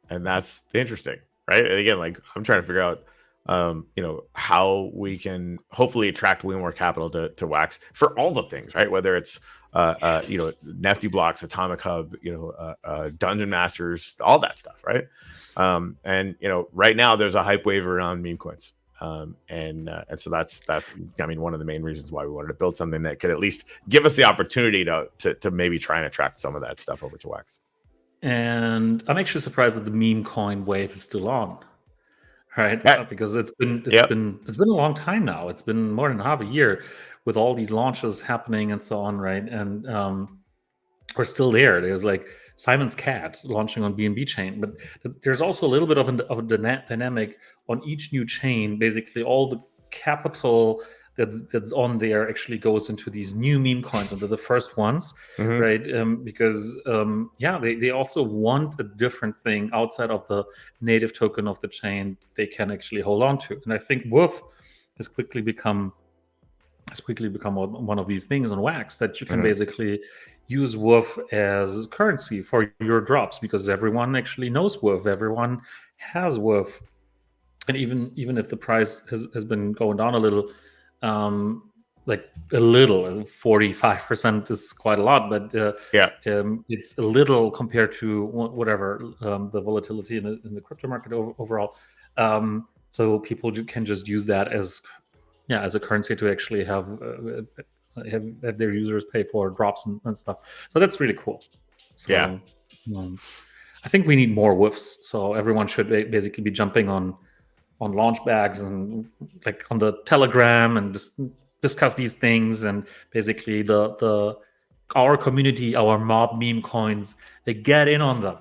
that's interesting, right? And again, like I'm trying to figure out how we can hopefully attract way more capital to Wax for all the things, right? Whether it's Nifty blocks, Atomic Hub, Dungeon Masters, all that stuff, right? And right now there's a hype wave around meme coins. And so that's I mean one of the main reasons why we wanted to build something that could at least give us the opportunity to maybe try and attract some of that stuff over to Wax. And I'm actually surprised that the meme coin wave is still on, right? Because it's been a long time now. It's been more than half a year with all these launches happening and so on, right? And we're still there. There's like Simon's Cat launching on BNB chain, but there's also a little bit of a dynamic on each new chain. Basically, all the capital that's on there actually goes into these new meme coins, into the first ones, right? Because they also want a different thing outside of the native token of the chain they can actually hold on to. And I think Wolf has quickly become one of these things on Wax that you can basically use Wolf as currency for your drops because everyone actually knows Wolf, everyone has Wolf, and even if the price has been going down a little, like a little, 45% is quite a lot, but it's a little compared to whatever the volatility in the crypto market overall. So people can just use that as a currency to actually have have their users pay for drops and stuff. So that's really cool. So, Yeah. I think we need more WIFs. So everyone should basically be jumping on launch bags and like on the Telegram and just discuss these things. And basically the our community, our mob meme coins, they get in on them,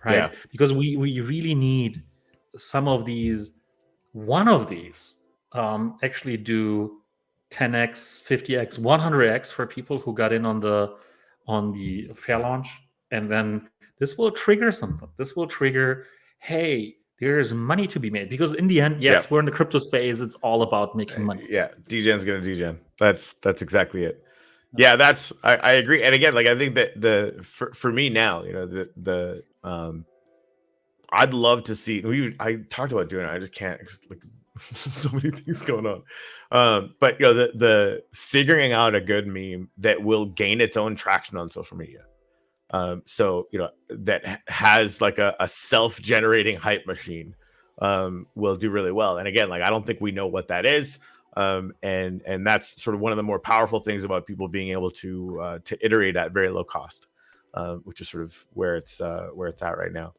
right? Yeah. Because we really need some of these. One of these actually do 10x, 50x, 100x for people who got in on the fair launch, and then this will trigger something. This will trigger, hey, there's money to be made, because in the end, yes, we're in the crypto space. It's all about making money. Yeah, DGen's gonna DGen. That's exactly it. Yeah, that's I agree. And again, like I think that for me now, the I'd love to see. I talked about doing it. I just can't. Like so many things going on. But the figuring out a good meme that will gain its own traction on social media. So that has like a self-generating hype machine will do really well. And again, like I don't think we know what that is. And that's sort of one of the more powerful things about people being able to iterate at very low cost, which is sort of where it's at right now.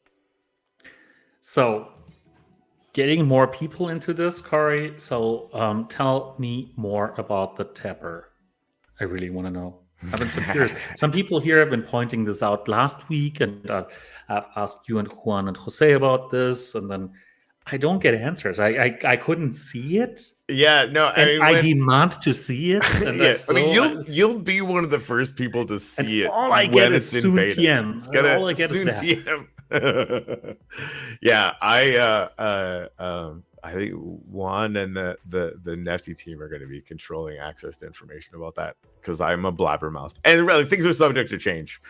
So getting more people into this, Corey. So tell me more about the Tapper. I really want to know. I've been so curious. Some people here have been pointing this out last week, and I've asked you and Juan and Jose about this, and then I don't get answers. I couldn't see it. Yeah, no, I demand to see it. And yeah, I mean, you'll be one of the first people to see it. All I get is soon TM. All I get is that. TM. Yeah, I think Juan and the Nifty team are going to be controlling access to information about that, because I'm a blabbermouth, and really things are subject to change.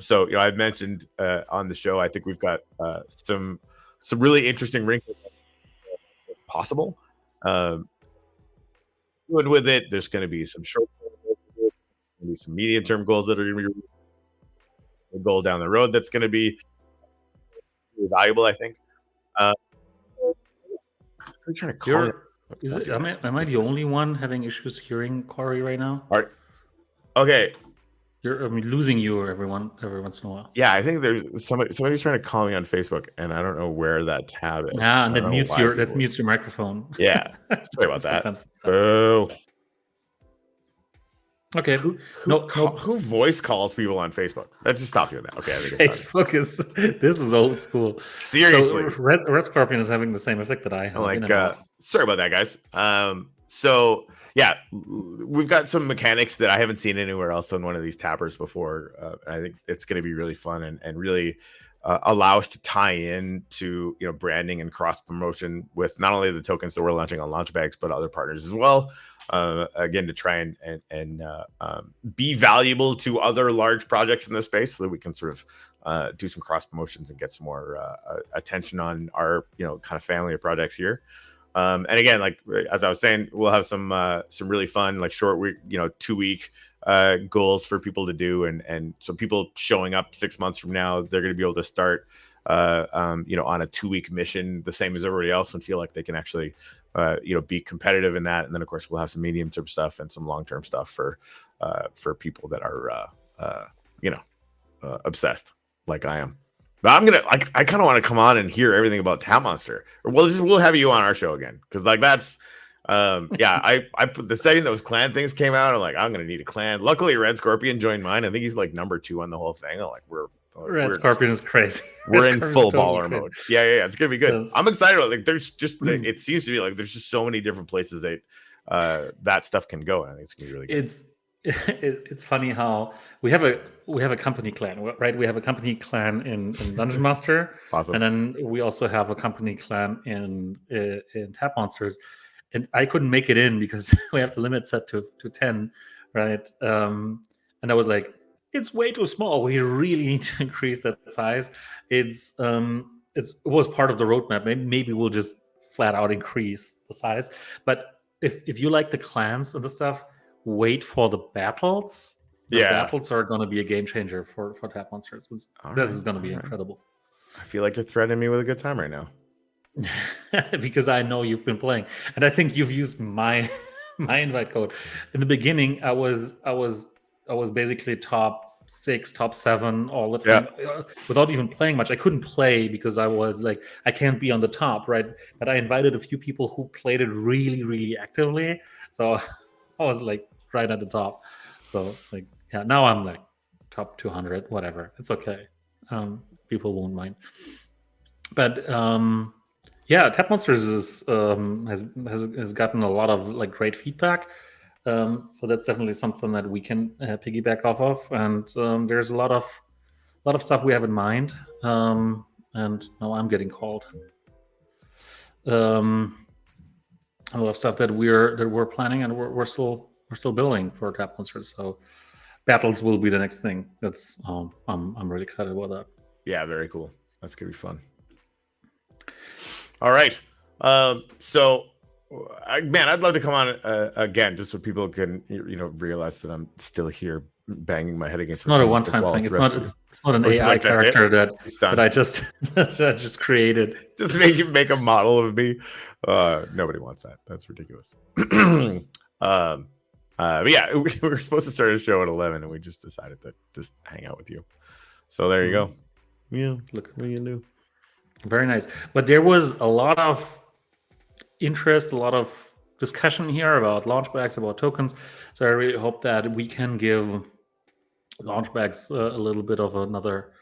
So I've mentioned on the show, I think we've got some really interesting wrinkles possible. Doing with it, there's going to be some short term goals, maybe some medium term goals that are going to be a goal down the road that's going to be really valuable, I think. I'm trying to call am I the only one having issues hearing Corey right now? Okay. Losing you every once in a while. Yeah, I think there's somebody's trying to call me on Facebook, and I don't know where that tab is. And that mutes your microphone. Yeah, sorry about that. Oh. Okay. Who voice calls people on Facebook? Let's just stop doing that. Okay, I think Facebook this is old school. Seriously, so Red Scorpion is having the same effect that I have. Sorry about that, guys. So yeah, we've got some mechanics that I haven't seen anywhere else on one of these tappers before. I think it's going to be really fun and really allow us to tie in to branding and cross promotion with not only the tokens that we're launching on Launchbags, but other partners as well. Again, to try and be valuable to other large projects in this space, so that we can sort of do some cross promotions and get some more attention on our kind of family of projects here. And again, like as I was saying, we'll have some really fun, like short week, 2-week goals for people to do, and so people showing up 6 months from now, they're going to be able to start on a 2-week mission, the same as everybody else, and feel like they can actually be competitive in that. And then of course we'll have some medium term stuff and some long term stuff for people that are obsessed like I am. But I kind of want to come on and hear everything about Tap Monster. Or we'll have you on our show again, because like that's I put the second those clan things came out, I'm like, I'm gonna need a clan. Luckily Red Scorpion joined mine. I think he's like number 2 on the whole thing. I'm like, Red Scorpion is crazy. We're in full baller mode. Yeah, it's gonna be good. I'm excited about it. Like there's just it seems to be like there's just so many different places that stuff can go, and I think it's gonna be really good. It's funny how we have a company clan, right? We have a company clan in Dungeon Master, awesome. And then we also have a company clan in Tap Monsters, and I couldn't make it in because we have the limit set to 10, right? And I was like, it's way too small. We really need to increase that size. It was part of the roadmap. Maybe we'll just flat out increase the size. But if you like the clans and the stuff, wait for the battles. The battles are going to be a game changer for Tap Monsters. This is going to be incredible. I feel like you're threatening me with a good time right now. Because I know you've been playing, and I think you've used my my invite code. In the beginning, I was basically top 6, top 7 all the time, without even playing much. I couldn't play because I was like, I can't be on the top, right? But I invited a few people who played it really, really actively, so I was like right at the top. So it's like, yeah, now I'm like top 200, whatever. It's okay. People won't mind. But yeah, Tap Monsters has gotten a lot of like great feedback. So that's definitely something that we can piggyback off of. And there's a lot of stuff we have in mind. And now I'm getting called. A lot of stuff that we're planning, and we're still building for Tap Monsters. So battles will be the next thing. That's I'm really excited about that. Yeah, very cool. That's gonna be fun. All right. So, man, I'd love to come on again, just so people can realize that I'm still here banging my head against. It's not a one-time thing. It's not an AI character that I just that I just created. Just make a model of me. Nobody wants that. That's ridiculous. But yeah, we were supposed to start a show at 11, and we just decided to just hang out with you. So there you go. Yeah, look what you do. Very nice. But there was a lot of interest, a lot of discussion here about launchbacks, about tokens. So I really hope that we can give launchbacks a little bit of another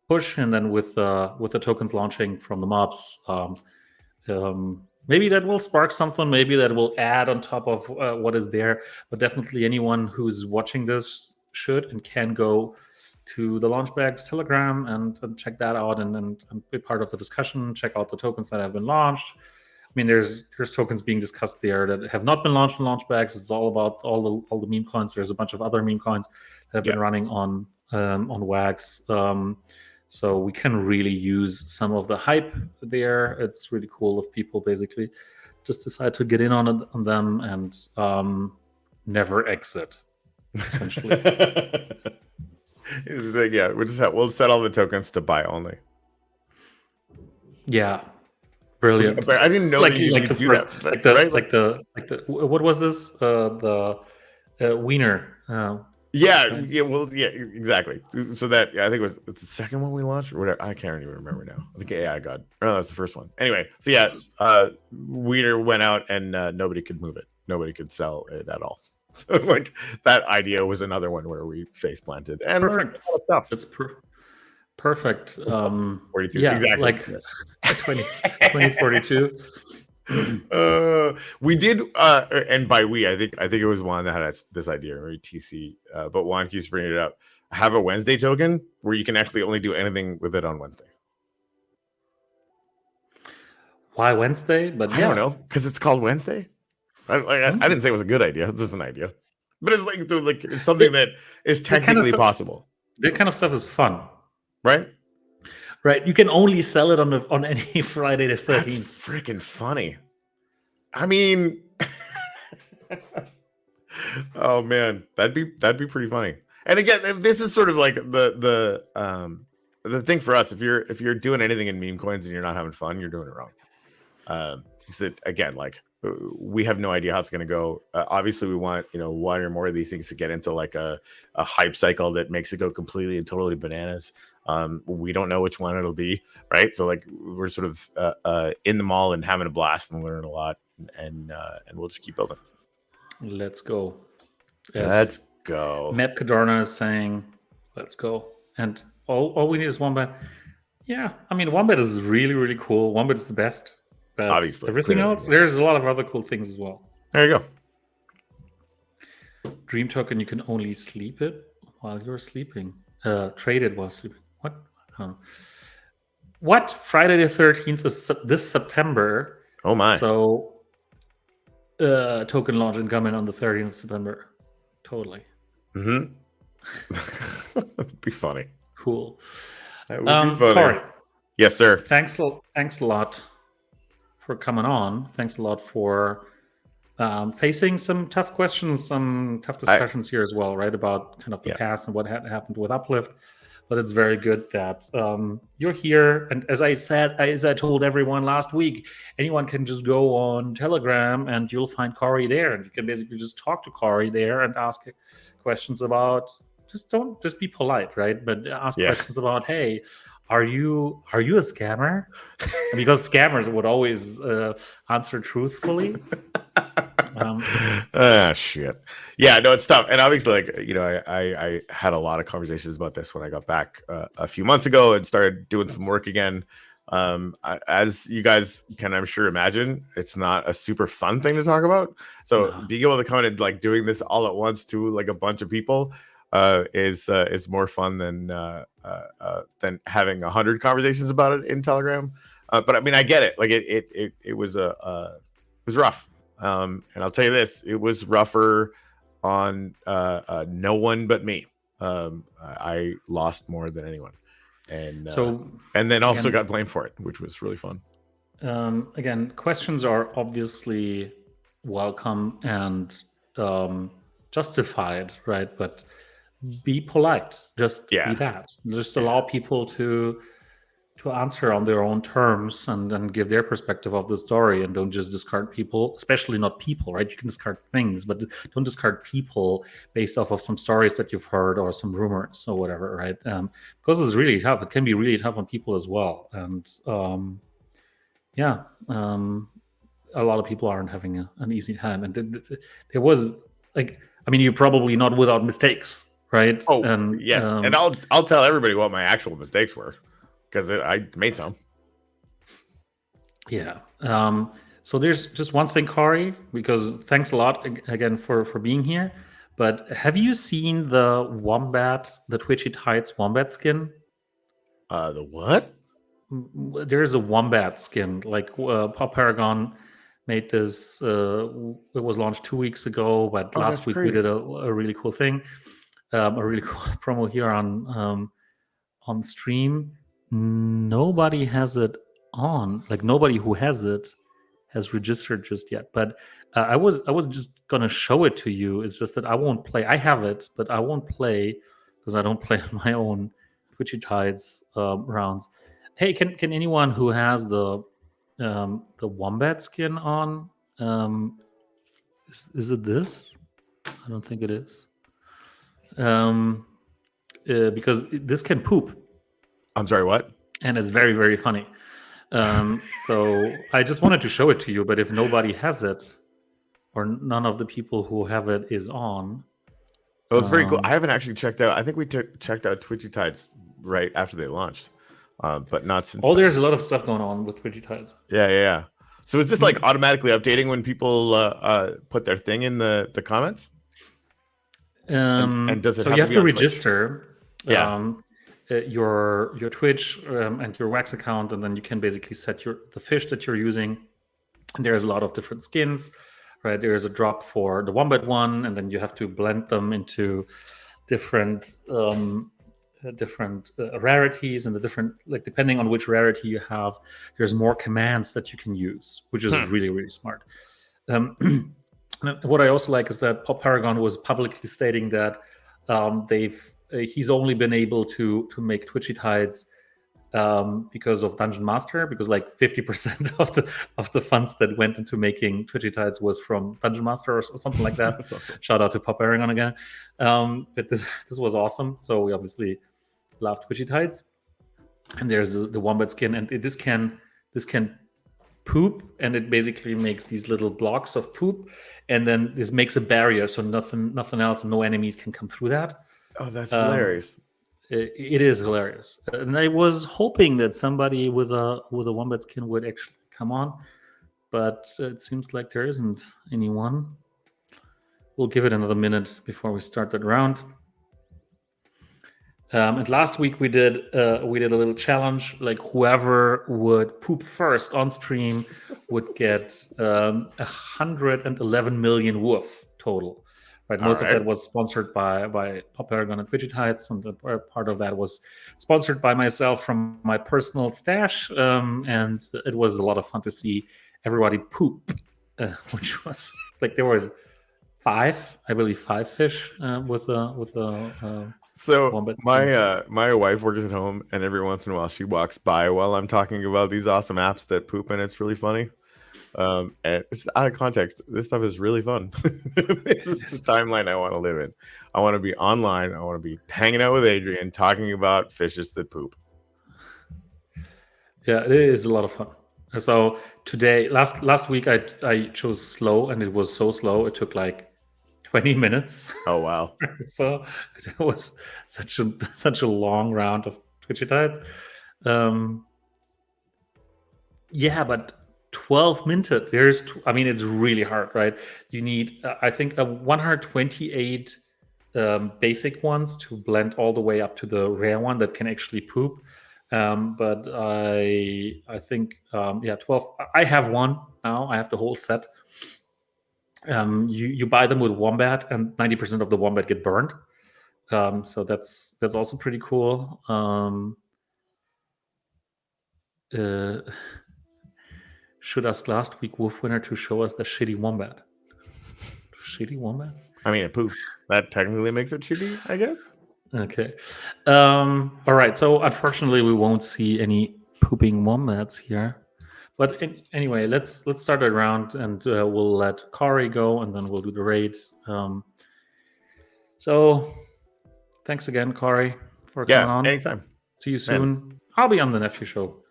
push, and then with the tokens launching from the mobs, maybe that will spark something. Maybe that will add on top of what is there. But definitely, anyone who's watching this should and can go to the Launchbags Telegram and check that out and be part of the discussion. Check out the tokens that have been launched. I mean, there's tokens being discussed there that have not been launched in Launchbags. It's all about all the meme coins. There's a bunch of other meme coins that have been running on WAGs. So we can really use some of the hype there. It's really cool if people basically just decide to get in on them and never exit, essentially. It was like, yeah, we'll set all the tokens to buy only. Yeah, brilliant. But I didn't know that you could do that. What was this? The Wiener. Yeah, exactly. So that I think it was the second one we launched, or whatever. I can't even remember now. I think AI God. Oh, that's the first one. Anyway, so yeah, Wiener went out and nobody could move it. Nobody could sell it at all. So like that idea was another one where we face planted and perfect a lot of stuff. It's perfect. 42, yeah, exactly. Like 2042. We did, and by we, I think it was Juan that had this idea, or TC. But Juan keeps bringing it up. Have a Wednesday token where you can actually only do anything with it on Wednesday. Why Wednesday? But I don't know, because it's called Wednesday. I didn't say it was a good idea. It's just an idea, but it's like it's something that is technically possible. That kind of stuff is fun, right? Right. You can only sell it on any Friday the 13th. That's freaking funny. I mean, oh man, that'd be pretty funny. And again, this is sort of like the thing for us. If you're doing anything in meme coins and you're not having fun, you're doing it wrong. Because again, like we have no idea how it's going to go. Obviously, we want one or more of these things to get into like a hype cycle that makes it go completely and totally bananas. We don't know which one it'll be, right? So like we're sort of in the mall and having a blast and learning a lot, and we'll just keep building. Let's go. Let's go. Map Cadorna is saying, "Let's go," and all we need is Wombat. Yeah, I mean Wombat is really really cool. Wombat is the best. But obviously, everything else, there's a lot of other cool things as well. There you go. Dream token, you can only sleep it while you're sleeping. Trade it while sleeping. What? I don't know. What? Friday the 13th is this September. Oh my. So token launch incoming on the 13th of September. Totally. Mm-hmm. That'd be funny. Cool. That would be funny. Corey, yes, sir. Thanks a lot for coming on. Thanks a lot for facing some tough questions, some tough discussions here as well, right? About kind of the past and what had happened with Uplift. but it's very good that you're here. And as I told everyone last week, anyone can just go on Telegram and you'll find Corey there, and you can basically just talk to Corey there and ask questions about. Just be polite, right? But ask questions about, hey, are you a scammer? Because scammers would always answer truthfully. Shit. Yeah, no, it's tough. And obviously, like, you know, I had a lot of conversations about this when I got back a few months ago and started doing some work again. As you guys can, I'm sure, imagine, it's not a super fun thing to talk about. So being able to come in and like doing this all at once to like a bunch of people is more fun than having 100 conversations about it in Telegram. But I mean, I get it. Like it was rough. And I'll tell you this, it was rougher on no one but me. I lost more than anyone. And then also got blamed for it, which was really fun. Again, questions are obviously welcome and justified, right? But be polite. Just be that. Just allow people to answer on their own terms and give their perspective of the story, and don't just discard people, especially not people, right? You can discard things, but don't discard people based off of some stories that you've heard or some rumors or whatever, right? Because it's really tough. It can be really tough on people as well. And a lot of people aren't having an easy time. And there was, like, I mean, you're probably not without mistakes, right? Oh, and yes. And I'll tell everybody what my actual mistakes were, because I made some. Yeah. So there's just one thing, Corey, because thanks a lot again for being here. But have you seen the wombat, the Twitchy Tights wombat skin? The what? There's a wombat skin. Like Pop Paragon made this. It was launched 2 weeks ago, but last week we did a really cool thing, a really cool promo here on stream. Nobody has it on. Like, nobody who has it has registered just yet. But I was just gonna show it to you. It's just that I won't play. I have it, but I won't play because I don't play my own Twitchy Tides rounds. Hey, can anyone who has the wombat skin on? Is it this? I don't think it is. Because this can poop. I'm sorry, what? And it's very, very funny. So I just wanted to show it to you, but if nobody has it, or none of the people who have it is on. Oh, it's very cool. I haven't actually checked out. I think we checked out Twitchy Tides right after they launched, but not since. Oh, there's a lot of stuff going on with Twitchy Tides. Yeah. So is this like automatically updating when people put their thing in the comments? And does it? So you have to register. Your Twitch and your Wax account, and then you can basically set the fish that you're using. And there's a lot of different skins, right? There's a drop for the wombat one, and then you have to blend them into different rarities, and the different, like, depending on which rarity you have, there's more commands that you can use, which is really, really smart. What I also like is that Pop Paragon was publicly stating that he's only been able to make Twitchy Tides because of Dungeon Master, because like 50% of the funds that went into making Twitchy Tides was from Dungeon Master or something like that. Awesome. Shout out to Pop Paragon again. But this was awesome. So we obviously love Twitchy Tides. And there's the wombat skin, and this can poop, and it basically makes these little blocks of poop, and then this makes a barrier, so nothing else, no enemies can come through that. Oh, that's hilarious. It is hilarious. And I was hoping that somebody with a wombat skin would actually come on, but it seems like there isn't anyone. We'll give it another minute before we start that round. And last week we did a little challenge. Like, whoever would poop first on stream would get 111 million woof total. Right, most of that was sponsored by Pop Paragon and Twitchy Tides, and part of that was sponsored by myself from my personal stash. And it was a lot of fun to see everybody poop, which was like, there was five fish with a So Wombat. my wife works at home, and every once in a while she walks by while I'm talking about these awesome apps that poop, and it's really funny. And it's out of context. This stuff is really fun. This is the timeline I want to live in. I want to be online. I want to be hanging out with Adrian, talking about fishes that poop. Yeah, it is a lot of fun. So today, last week, I chose slow, and it was so slow. It took like 20 minutes. Oh wow! So it was such a long round of Twitchites. Yeah, but 12 minted. I mean, it's really hard, right? You need, I think, 128 basic ones to blend all the way up to the rare one that can actually poop. But I think, 12. I have one now. I have the whole set. You buy them with wombat, and 90% of the wombat get burned. So that's also pretty cool. Should ask last week Wolf Winner to show us the shitty wombat. Shitty wombat? I mean, it poops. That technically makes it shitty, I guess. Okay. All right. So unfortunately, we won't see any pooping wombats here. But anyway, let's start a round, and we'll let Kari go, and then we'll do the raid. So thanks again, Kari, for coming on. Anytime. See you soon. Man. I'll be on the Nephew show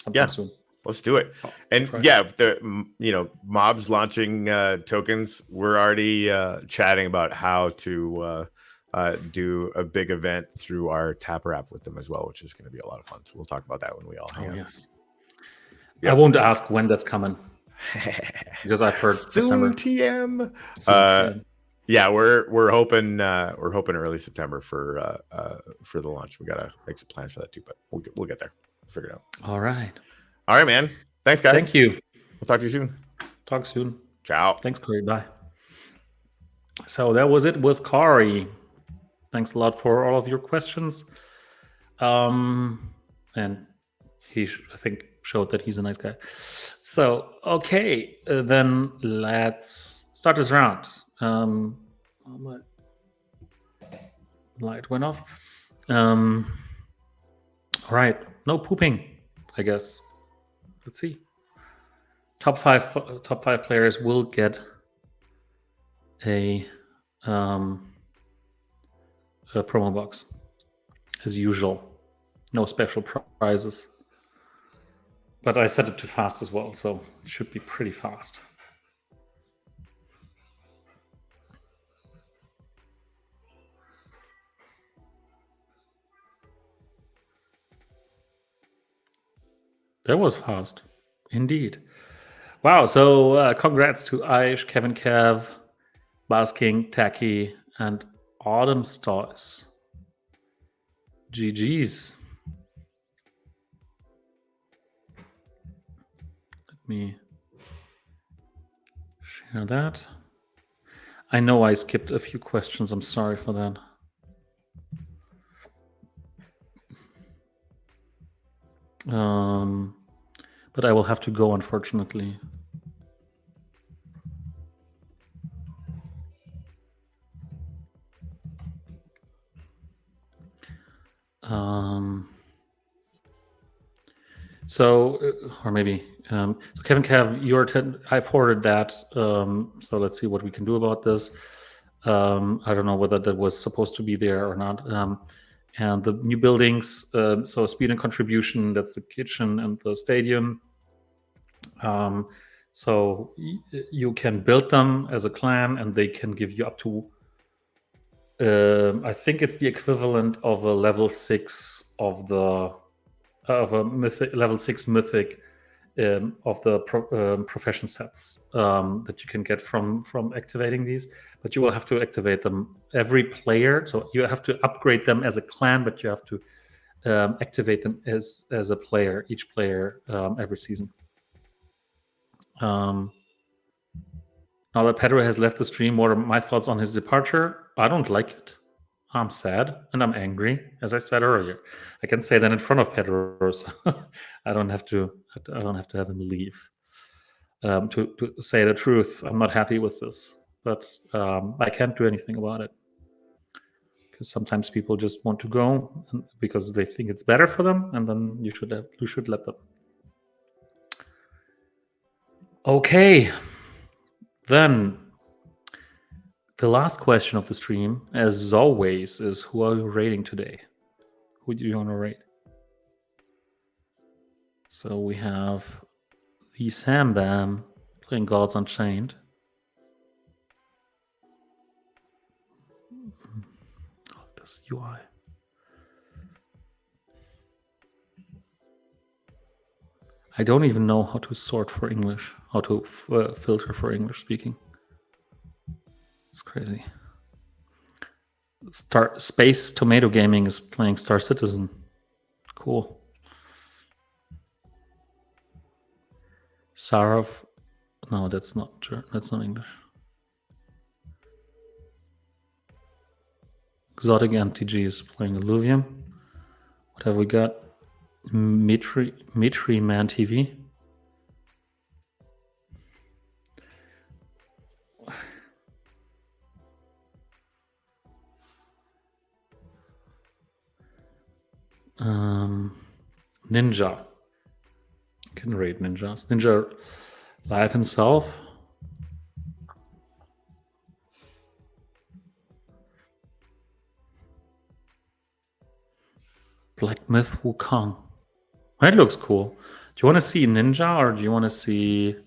sometime soon. Let's do it. And the mobs launching tokens. We're already chatting about how to do a big event through our Tapper app with them as well, which is going to be a lot of fun. So we'll talk about that when we all hang out. Yes. Yep. I won't ask when that's coming because I've heard soon. September. TM. Yeah, we're hoping early September for the launch. We gotta make some plans for that too, but we'll get there. We'll figure it out. All right, man. Thanks, guys. Thank you. We'll talk to you soon. Talk soon. Ciao. Thanks, Corey. Bye. So that was it with Kari. Thanks a lot for all of your questions. And he, I think, showed that he's a nice guy. So okay, then let's start this round. My light went off. All right, no pooping, I guess. Let's see. Top five players will get a promo box as usual. No special prizes. But I set it too fast as well, so it should be pretty fast. That was fast, indeed. Wow, so congrats to Aish, Kevin Kev, Basking, Tacky, and Autumn Stars. GG's. Let me share that. I know I skipped a few questions. I'm sorry for that. But I will have to go, unfortunately. Or maybe so Kevin Cav, I forwarded that. So let's see what we can do about this. I don't know whether that was supposed to be there or not. And the new buildings, so speed and contribution, that's the kitchen and the stadium. So you can build them as a clan, and they can give you up to, I think it's the equivalent of a level 6 of a mythic, level 6 mythic of the profession sets that you can get from activating these. But you will have to activate them every player. So you have to upgrade them as a clan, but you have to activate them as a player, each player every season. Now that Pedro has left the stream, what are my thoughts on his departure? I don't like it. I'm sad and I'm angry, as I said earlier. I can say that in front of Pedro, so I don't have to have him leave. To say the truth, I'm not happy with this, but I can't do anything about it. because sometimes people just want to go because they think it's better for them, and then you should let them. Okay, then the last question of the stream, as always, is who are you rating today? Who do you want to rate? So we have the Sam Bam playing Gods Unchained. Oh, this UI. I don't even know how to sort for English, how to filter for English speaking. It's crazy. Space Tomato Gaming is playing Star Citizen. Cool. Sarov. No, that's not English. Exotic MTG is playing Illuvium. What have we got? Mitri Man TV. Ninja. Can rate Ninjas. Ninja Live himself. Black Myth Wukong. That looks cool. Do you want to see Ninja or do you want to see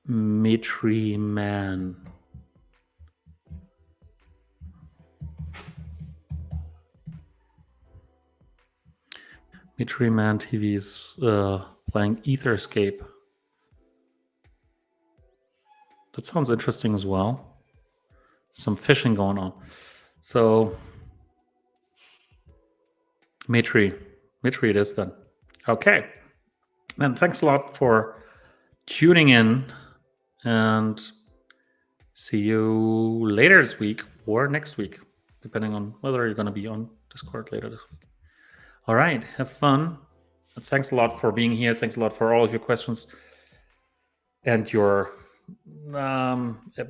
Mitri Man? Mitri Man TV is playing Etherscape. That sounds interesting as well. Some fishing going on. So Mitri it is then. Okay. And thanks a lot for tuning in, and see you later this week or next week, depending on whether you're going to be on Discord later this week. All right. Have fun. Thanks a lot for being here. Thanks a lot for all of your questions and your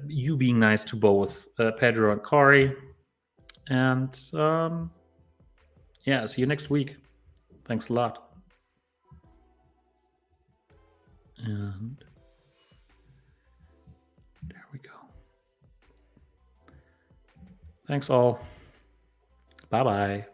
you being nice to both Pedro and Corey. And yeah, see you next week. Thanks a lot. And there we go. Thanks all. Bye-bye.